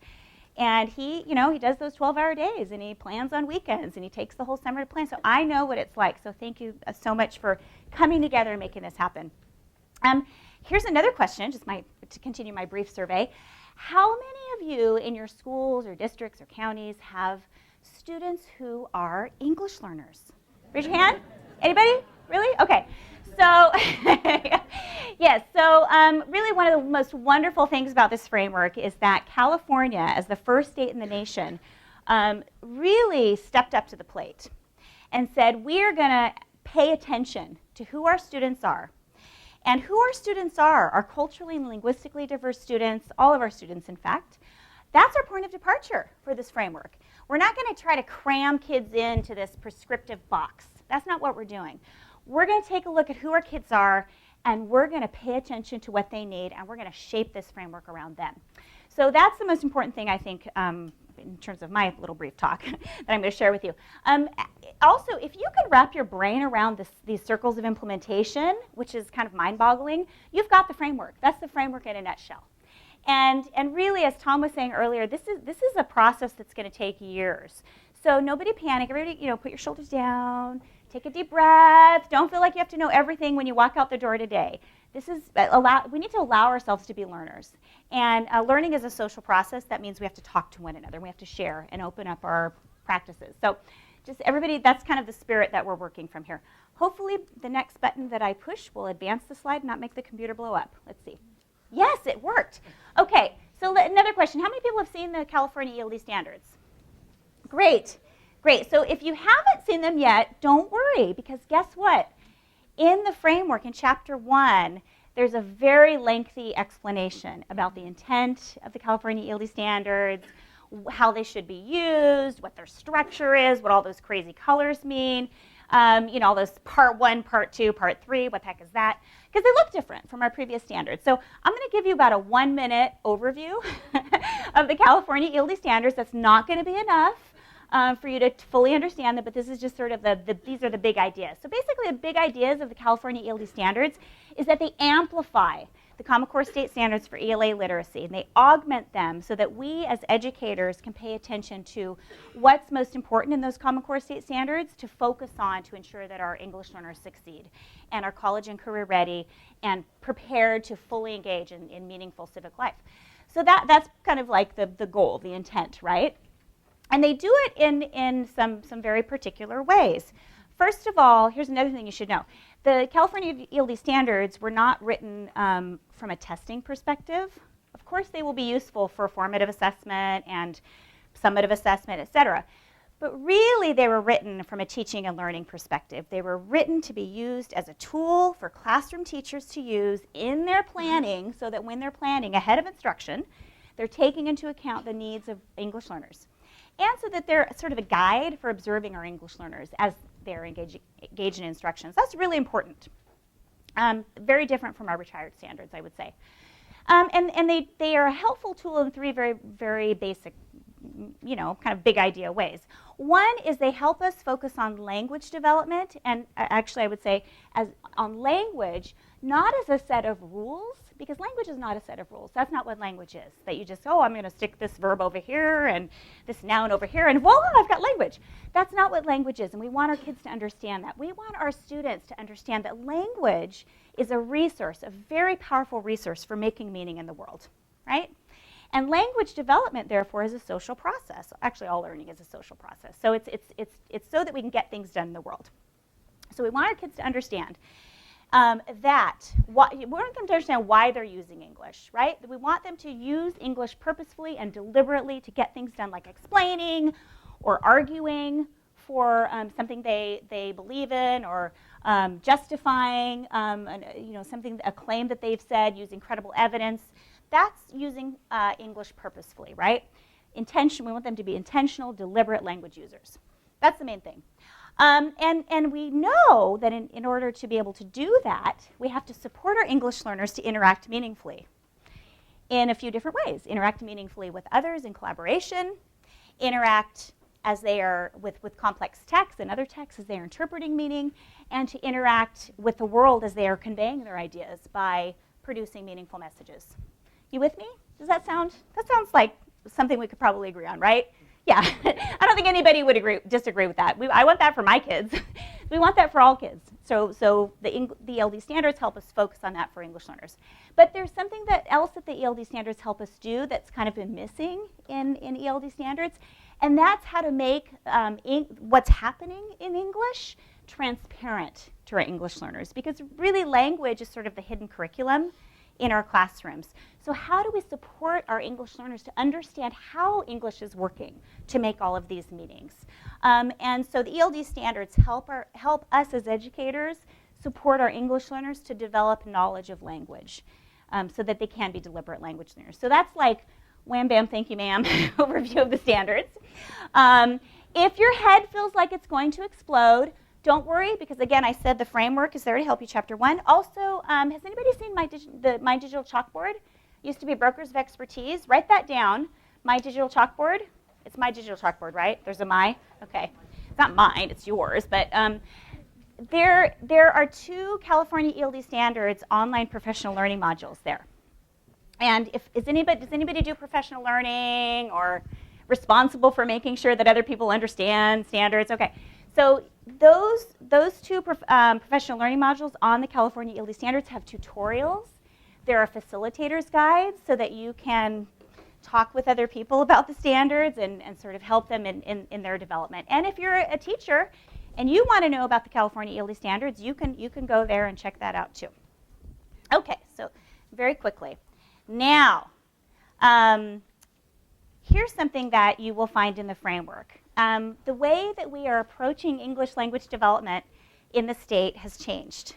And he, he does those 12-hour days, and he plans on weekends, and he takes the whole summer to plan. So I know what it's like. So thank you so much for coming together and making this happen. Here's another question, to continue my brief survey. How many of you in your schools or districts or counties have students who are English learners? Raise your hand. Anybody? Really? Okay. So, yes, so really one of the most wonderful things about this framework is that California, as the first state in the nation, really stepped up to the plate and said, we're going to pay attention to who our students are. And who our students are culturally and linguistically diverse students, all of our students, in fact. That's our point of departure for this framework. We're not going to try to cram kids into this prescriptive box. That's not what we're doing. We're going to take a look at who our kids are, and we're going to pay attention to what they need, and we're going to shape this framework around them. So that's the most important thing, I think, in terms of my little brief talk that I'm going to share with you. Also, if you can wrap your brain around these circles of implementation, which is kind of mind-boggling, you've got the framework. That's the framework in a nutshell. And really, as Tom was saying earlier, this is a process that's going to take years. So nobody panic. Everybody, put your shoulders down. Take a deep breath. Don't feel like you have to know everything when you walk out the door today. We need to allow ourselves to be learners. And learning is a social process. That means we have to talk to one another. We have to share and open up our practices. So just everybody, that's kind of the spirit that we're working from here. Hopefully the next button that I push will advance the slide and not make the computer blow up. Let's see. Yes, it worked. Okay, so another question. How many people have seen the California ELD standards? Great. Great. So if you haven't seen them yet, don't worry, because guess what? In the framework, in Chapter 1, there's a very lengthy explanation about the intent of the California ELD standards, how they should be used, what their structure is, what all those crazy colors mean, all those Part 1, Part 2, Part 3, what the heck is that? Because they look different from our previous standards. So I'm going to give you about a 1-minute overview of the California ELD standards. That's not going to be enough for you to fully understand them, but this is just sort of these are the big ideas. So basically the big ideas of the California ELD standards is that they amplify the Common Core State Standards for ELA literacy, and they augment them so that we as educators can pay attention to what's most important in those Common Core State Standards to focus on to ensure that our English learners succeed and are college and career ready and prepared to fully engage in meaningful civic life. So that's kind of like the goal, the intent, right? And they do it in some very particular ways. First of all, here's another thing you should know. The California ELD standards were not written from a testing perspective. Of course, they will be useful for formative assessment and summative assessment, et cetera. But really, they were written from a teaching and learning perspective. They were written to be used as a tool for classroom teachers to use in their planning so that when they're planning ahead of instruction, they're taking into account the needs of English learners. And so that they're sort of a guide for observing our English learners as they're engaged in instructions. That's really important. Very different from our retired standards, I would say. And they are a helpful tool in three very, very basic, kind of big idea ways. One is they help us focus on language development, and actually I would say on language, not as a set of rules, because language is not a set of rules. That's not what language is, that you just, I'm going to stick this verb over here and this noun over here, and voila, I've got language. That's not what language is, and we want our kids to understand that. We want our students to understand that language is a resource, a very powerful resource for making meaning in the world, right? And language development, therefore, is a social process. Actually, all learning is a social process. So it's so that we can get things done in the world. So we want our kids to understand we want them to understand why they're using English, right? We want them to use English purposefully and deliberately to get things done, like explaining or arguing for something they believe in, or justifying a claim that they've said using credible evidence. That's using English purposefully, right? We want them to be intentional, deliberate language users. That's the main thing. And we know that in order to be able to do that, we have to support our English learners to interact meaningfully in a few different ways. Interact meaningfully with others in collaboration, interact as they are with complex texts and other texts as they are interpreting meaning, and to interact with the world as they are conveying their ideas by producing meaningful messages. You with me? Does that sound? That sounds like something we could probably agree on, right? Yeah, I don't think anybody would disagree with that. I want that for my kids. We want that for all kids. So the ELD standards help us focus on that for English learners. But there's something else that the ELD standards help us do that's kind of been missing in ELD standards, and that's how to make what's happening in English transparent to our English learners, because really language is sort of the hidden curriculum in our classrooms. So how do we support our English learners to understand how English is working to make all of these meetings? And so the ELD standards help us as educators support our English learners to develop knowledge of language so that they can be deliberate language learners. So that's like wham, bam, thank you, ma'am, overview of the standards. If your head feels like it's going to explode, don't worry, because again, I said the framework is there to help you, Chapter 1. Also, has anybody seen my digital chalkboard? Used to be Brokers of Expertise. Write that down, my digital chalkboard. It's my digital chalkboard, right? There's a my? Okay. It's not mine, it's yours. But there are 2 California ELD standards online professional learning modules there. And does anybody do professional learning or responsible for making sure that other people understand standards? Okay. So those 2 professional learning modules on the California ELD standards have tutorials. There are facilitators guides so that you can talk with other people about the standards and sort of help them in their development. And if you're a teacher and you want to know about the California ELD standards, you can go there and check that out too. Okay, so very quickly. Now, here's something that you will find in the framework. The way that we are approaching English language development in the state has changed,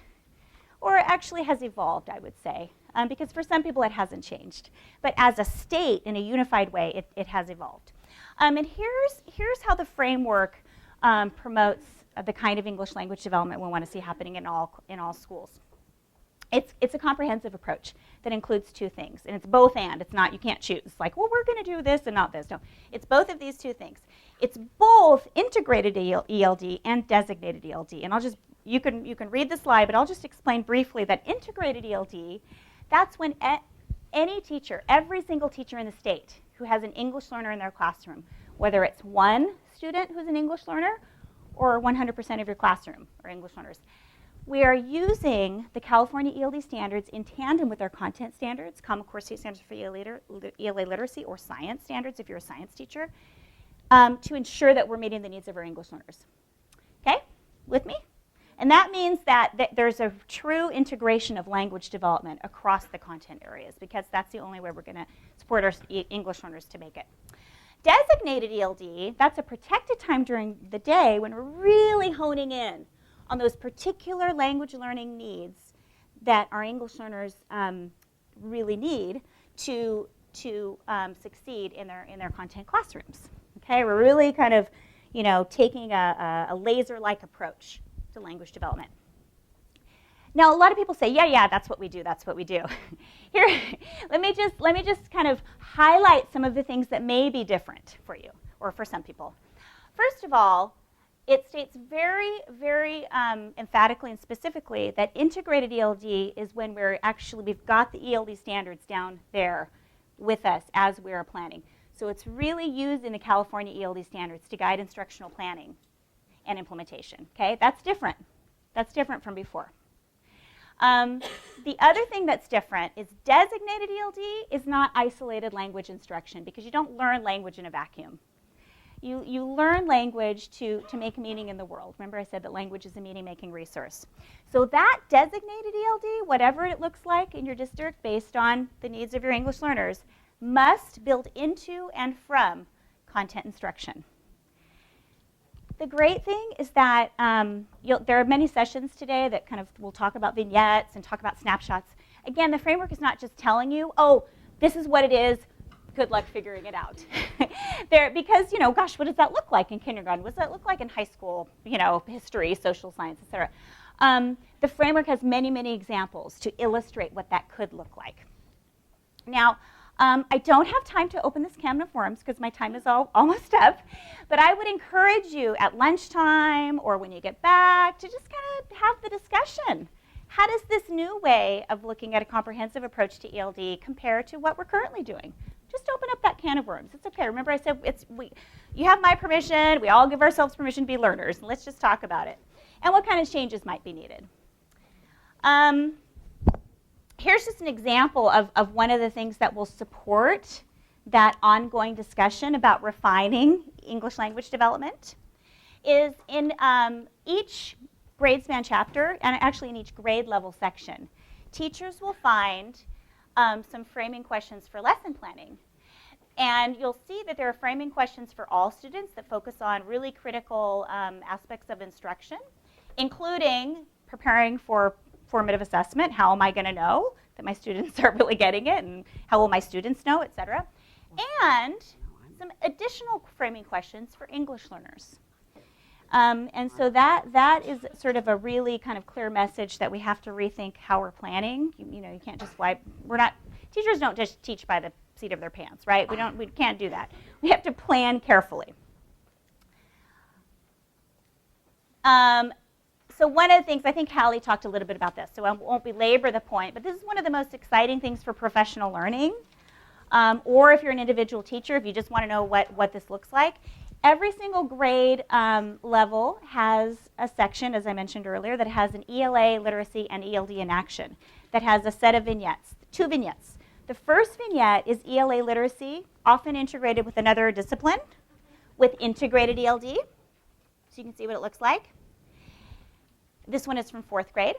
or actually has evolved, I would say, because for some people it hasn't changed. But as a state, in a unified way, it has evolved. And here's how the framework promotes the kind of English language development we want to see happening in all schools. It's a comprehensive approach that includes 2 things, and it's both and. It's not, you can't choose. It's like, well, we're going to do this and not this. No, it's both of these 2 things. It's both integrated ELD and designated ELD. And you can read the slide, but I'll just explain briefly that integrated ELD, that's when any teacher, every single teacher in the state who has an English learner in their classroom, whether it's 1 student who's an English learner or 100% of your classroom are English learners, we are using the California ELD standards in tandem with our content standards, Common Core State Standards for ELA literacy, or science standards if you're a science teacher, to ensure that we're meeting the needs of our English learners. Okay, with me? And that means that there's a true integration of language development across the content areas, because that's the only way we're going to support our English learners to make it. Designated ELD, that's a protected time during the day when we're really honing in on those particular language learning needs that our English learners really need to succeed in their content classrooms. Okay, we're really kind of, taking a laser-like approach to language development. Now, a lot of people say, yeah, that's what we do. Here, let me just kind of highlight some of the things that may be different for you or for some people. First of all, it states very, very emphatically and specifically that integrated ELD is when we've got the ELD standards down there with us as we're planning. So it's really used in the California ELD standards to guide instructional planning and implementation. Okay, that's different. That's different from before. The other thing that's different is designated ELD is not isolated language instruction, because you don't learn language in a vacuum. You learn language to make meaning in the world. Remember I said that language is a meaning-making resource. So that designated ELD, whatever it looks like in your district based on the needs of your English learners, must build into and from content instruction. The great thing is that there are many sessions today that kind of will talk about vignettes and talk about snapshots. Again, the framework is not just telling you, oh, this is what it is, good luck figuring it out. Because, gosh, what does that look like in kindergarten? What does that look like in high school, history, social science, et cetera? The framework has many, many examples to illustrate what that could look like. Now, I don't have time to open this can of worms because my time is almost up, but I would encourage you at lunchtime or when you get back to just kind of have the discussion. How does this new way of looking at a comprehensive approach to ELD compare to what we're currently doing? Just open up that can of worms. It's okay. Remember I said you have my permission. We all give ourselves permission to be learners. And let's just talk about it. And what kind of changes might be needed. Here's just an example of one of the things that will support that ongoing discussion about refining English language development is in each grade span chapter, and actually in each grade level section, teachers will find some framing questions for lesson planning. And you'll see that there are framing questions for all students that focus on really critical aspects of instruction, including preparing for formative assessment. How am I going to know that my students are really getting it, and how will my students know, et cetera. And some additional framing questions for English learners. And so that is sort of a really kind of clear message that we have to rethink how we're planning. You know, you can't just teachers don't just teach by the seat of their pants, right? We can't do that. We have to plan carefully. So one of the things, I think Hallie talked a little bit about this, so I won't belabor the point, but this is one of the most exciting things for professional learning. Or if you're an individual teacher, if you just want to know what this looks like. Every single grade level has a section, as I mentioned earlier, that has an ELA, literacy, and ELD in action, that has a set of vignettes, 2 vignettes. The first vignette is ELA literacy, often integrated with another discipline, with integrated ELD. So you can see what it looks like. This one is from 4th grade.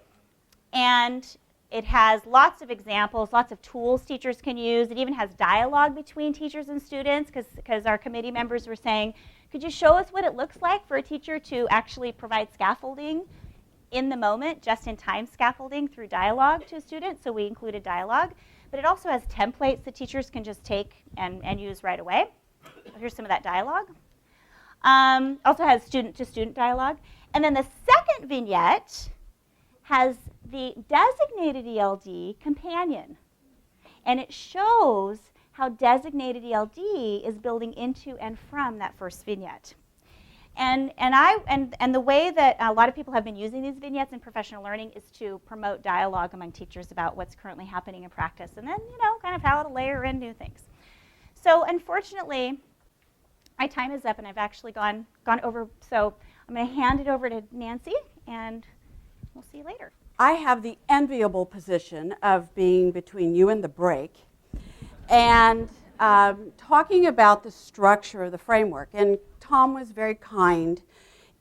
And it has lots of examples, lots of tools teachers can use. It even has dialogue between teachers and students, because our committee members were saying, could you show us what it looks like for a teacher to actually provide scaffolding in the moment, just-in-time scaffolding through dialogue to a student? So we included dialogue. But it also has templates that teachers can just take and use right away. Here's some of that dialogue. Also has student-to-student dialogue. And then the second vignette has the designated ELD companion. And it shows how designated ELD is building into and from that first vignette. And the way that a lot of people have been using these vignettes in professional learning is to promote dialogue among teachers about what's currently happening in practice, and then, kind of how to layer in new things. So unfortunately, my time is up, and I've actually gone over, so I'm going to hand it over to Nancy, and we'll see you later. I have the enviable position of being between you and the break and talking about the structure of the framework. And Tom was very kind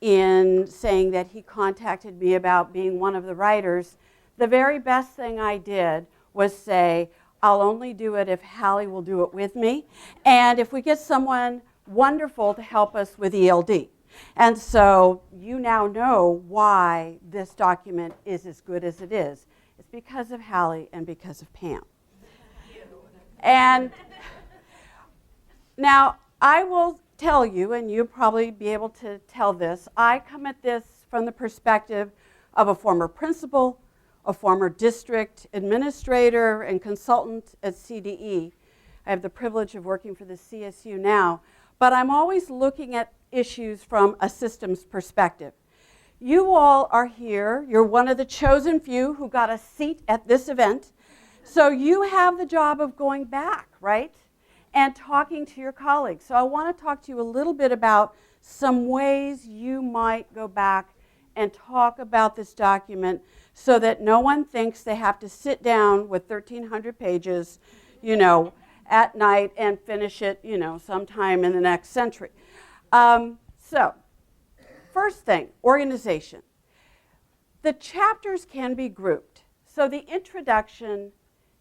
in saying that he contacted me about being one of the writers. The very best thing I did was say, I'll only do it if Hallie will do it with me, and if we get someone wonderful to help us with ELD. And so you now know why this document is as good as it is. It's because of Hallie and because of Pam. And now I will tell you, and you'll probably be able to tell this, I come at this from the perspective of a former principal, a former district administrator and consultant at CDE. I have the privilege of working for the CSU now, but I'm always looking at issues from a systems perspective. You all are here. You're one of the chosen few who got a seat at this event. So you have the job of going back, right? And talking to your colleagues. So I want to talk to you a little bit about some ways you might go back and talk about this document so that no one thinks they have to sit down with 1,300 pages, at night and finish it, sometime in the next century. So, first thing, organization. The chapters can be grouped. So the introduction,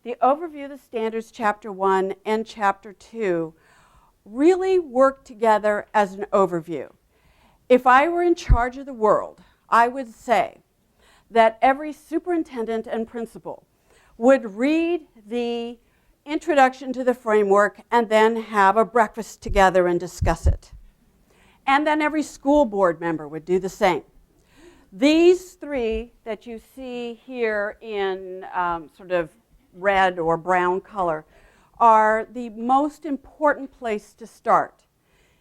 the overview of the standards, chapter 1 and chapter 2, really work together as an overview. If I were in charge of the world, I would say that every superintendent and principal would read the introduction to the framework and then have a breakfast together and discuss it. And then every school board member would do the same. These three that you see here in sort of red or brown color are the most important place to start.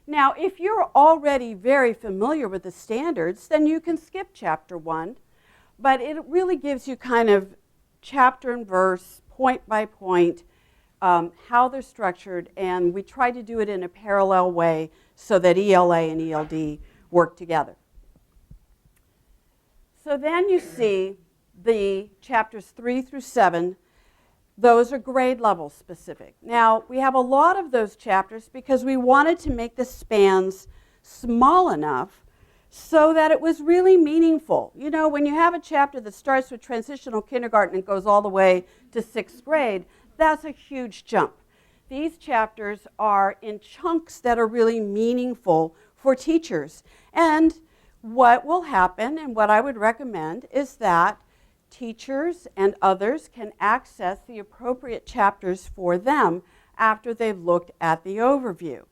Now, if you're already very familiar with the standards, then you can skip chapter 1, but it really gives you kind of chapter and verse, point by point, how they're structured, and we try to do it in a parallel way so that ELA and ELD work together. So then you see the chapters 3 through 7. Those are grade level specific. Now, we have a lot of those chapters because we wanted to make the spans small enough so that it was really meaningful. You know, when you have a chapter that starts with transitional kindergarten and goes all the way to 6th grade, that's a huge jump. These chapters are in chunks that are really meaningful for teachers. And what will happen, and what I would recommend, is that teachers and others can access the appropriate chapters for them after they've looked at the overview.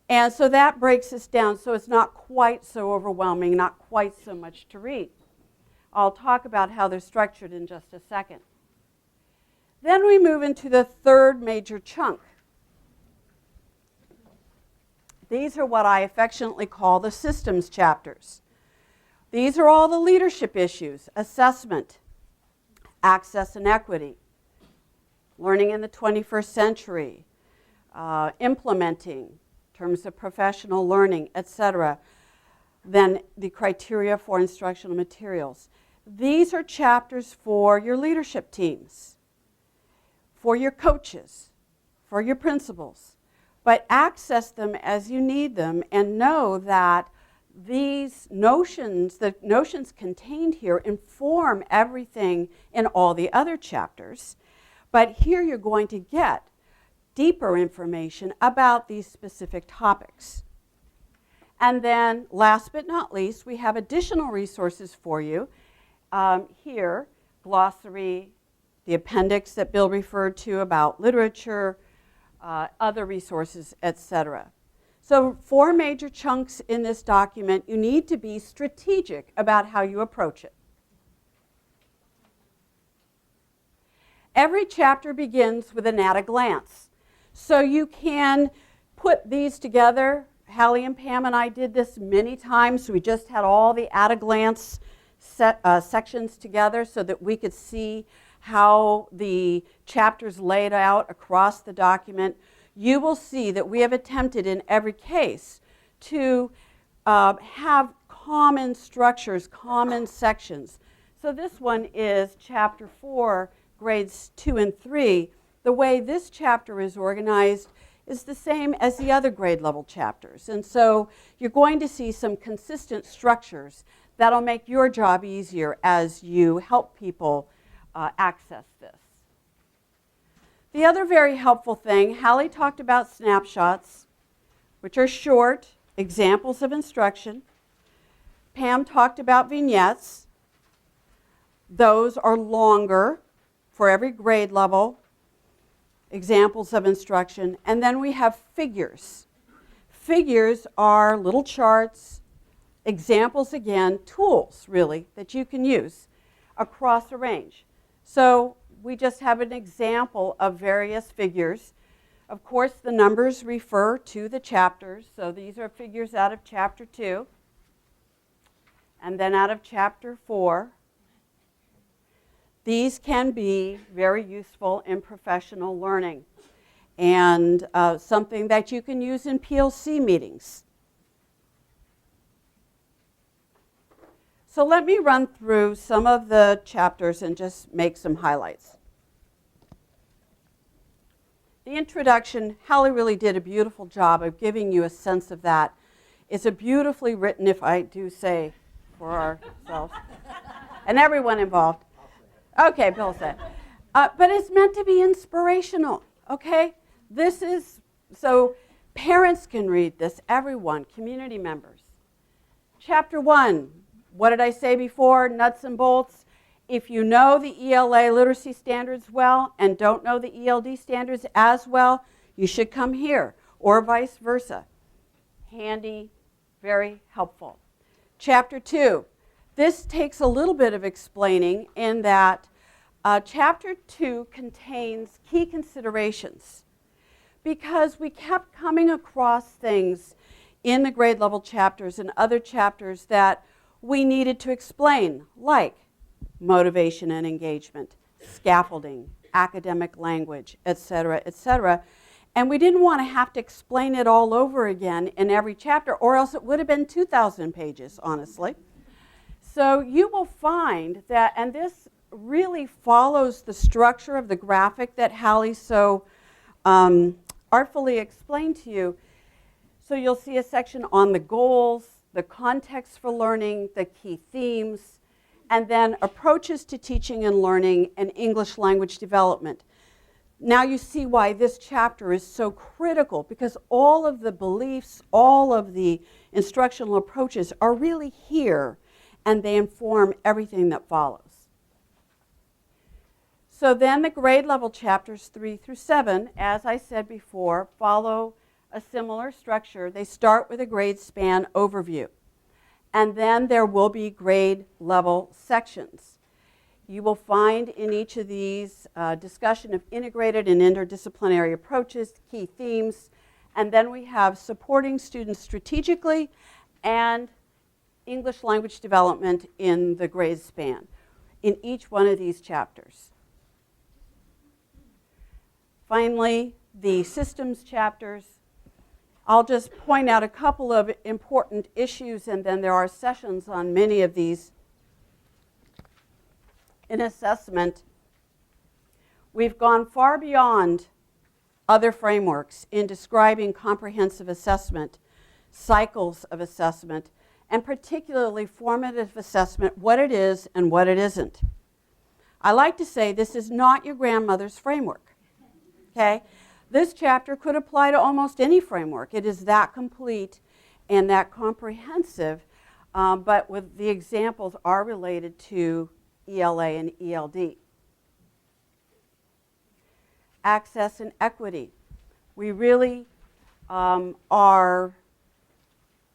And so that breaks us down so it's not quite so overwhelming, not quite so much to read. I'll talk about how they're structured in just a second. Then we move into the third major chunk. These are what I affectionately call the systems chapters. These are all the leadership issues: assessment, access and equity, learning in the 21st century, implementing in terms of professional learning, etc. Then the criteria for instructional materials. These are chapters for your leadership teams, for your coaches, for your principals. But access them as you need them and know that these notions, the notions contained here, inform everything in all the other chapters. But here you're going to get deeper information about these specific topics. And then, last but not least, we have additional resources for you. Here, glossary, the appendix that Bill referred to about literature, other resources, etc. So 4 major chunks in this document. You need to be strategic about how you approach it. Every chapter begins with an at-a-glance. So you can put these together. Hallie and Pam and I did this many times. We just had all the at-a-glance sections together so that we could see how the chapters laid out across the document. You will see that we have attempted in every case to have common structures, common sections. So this one is chapter 4, grades 2 and 3. The way this chapter is organized is the same as the other grade level chapters. And so you're going to see some consistent structures that'll make your job easier as you help people access this. The other very helpful thing, Hallie talked about snapshots, which are short examples of instruction. Pam talked about vignettes. Those are longer for every grade level, examples of instruction. And then we have figures. Figures are little charts, examples again, tools really that you can use across a range. So we just have an example of various figures. Of course, the numbers refer to the chapters. So these are figures out of chapter 2 and then out of chapter 4. These can be very useful in professional learning and something that you can use in PLC meetings. So let me run through some of the chapters and just make some highlights. The introduction, Hallie really did a beautiful job of giving you a sense of that. It's a beautifully written, if I do say for ourselves, and everyone involved. Okay, Bill said. But it's meant to be inspirational, okay? This is, so parents can read this, everyone, community members. Chapter 1, what did I say before? Nuts and bolts. If you know the ELA literacy standards well and don't know the ELD standards as well, you should come here, or vice versa. Handy, very helpful. Chapter 2. This takes a little bit of explaining in that Chapter 2 contains key considerations because we kept coming across things in the grade level chapters and other chapters that we needed to explain, like motivation and engagement, scaffolding, academic language, et cetera, et cetera. And we didn't want to have to explain it all over again in every chapter, or else it would have been 2,000 pages, honestly. So you will find that, and this really follows the structure of the graphic that Hallie so artfully explained to you. So you'll see a section on the goals, the context for learning, the key themes, and then approaches to teaching and learning and English language development. Now you see why this chapter is so critical, because all of the beliefs, all of the instructional approaches are really here, and they inform everything that follows. So then the grade level chapters 3 through 7, as I said before, follow a similar structure. They start with a grade span overview, and then there will be grade level sections. You will find in each of these discussion of integrated and interdisciplinary approaches, key themes, and then we have supporting students strategically and English language development in the grade span in each one of these chapters. Finally, the systems chapters. I'll just point out a couple of important issues, and then there are sessions on many of these. In assessment, we've gone far beyond other frameworks in describing comprehensive assessment, cycles of assessment, and particularly formative assessment, what it is and what it isn't. I like to say this is not your grandmother's framework, okay? This chapter could apply to almost any framework. It is that complete and that comprehensive, but with the examples are related to ELA and ELD. Access and equity. We really are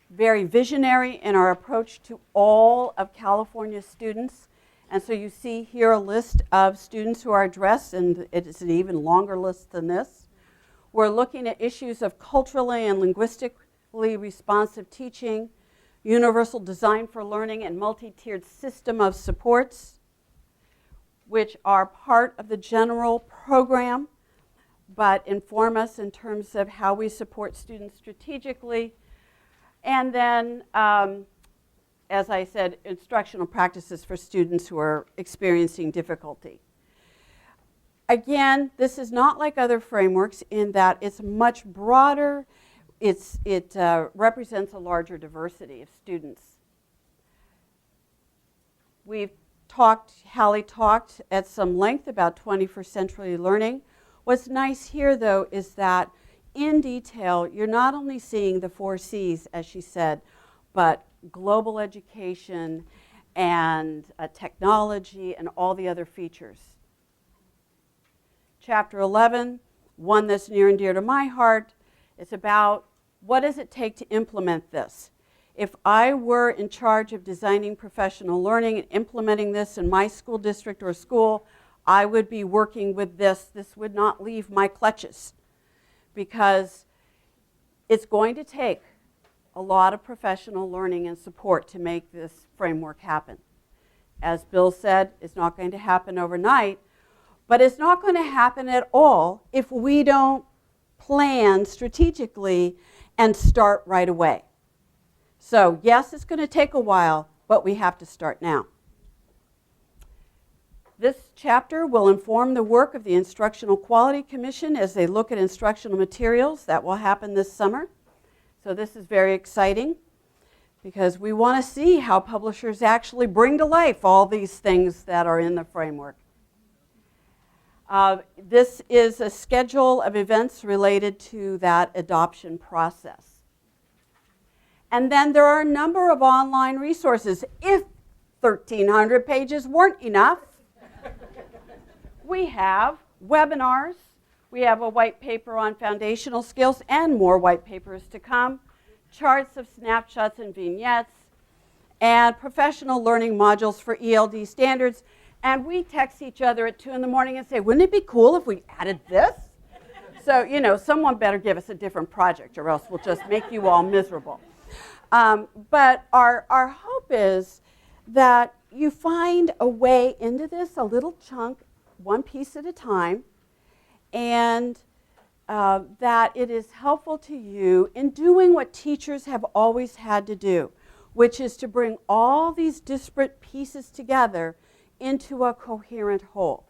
very visionary in our approach to all of California's students. And so you see here a list of students who are addressed, and it is an even longer list than this. We're looking at issues of culturally and linguistically responsive teaching, universal design for learning, and multi-tiered system of supports, which are part of the general program, but inform us in terms of how we support students strategically. And then, as I said, instructional practices for students who are experiencing difficulty. Again, this is not like other frameworks in that it's much broader. It represents a larger diversity of students. Hallie talked at some length about 21st century learning. What's nice here, though, is that in detail, you're not only seeing the 4 C's, as she said, but global education and technology and all the other features. Chapter 11, one that's near and dear to my heart, it's about what does it take to implement this? If I were in charge of designing professional learning and implementing this in my school district or school, I would be working with this. This would not leave my clutches, because it's going to take a lot of professional learning and support to make this framework happen. As Bill said, it's not going to happen overnight, but it's not going to happen at all if we don't plan strategically and start right away. So yes, it's going to take a while, but we have to start now. This chapter will inform the work of the Instructional Quality Commission as they look at instructional materials. That will happen this summer. So this is very exciting, because we want to see how publishers actually bring to life all these things that are in the framework. This is a schedule of events related to that adoption process. And then there are a number of online resources. If 1,300 pages weren't enough, we have webinars. We have a white paper on foundational skills and more white papers to come, charts of snapshots and vignettes, and professional learning modules for ELD standards. And we text each other at 2 in the morning and say, wouldn't it be cool if we added this? So, you know, someone better give us a different project, or else we'll just make you all miserable. But our hope is that you find a way into this, a little chunk one piece at a time, and that it is helpful to you in doing what teachers have always had to do, which is to bring all these disparate pieces together into a coherent whole.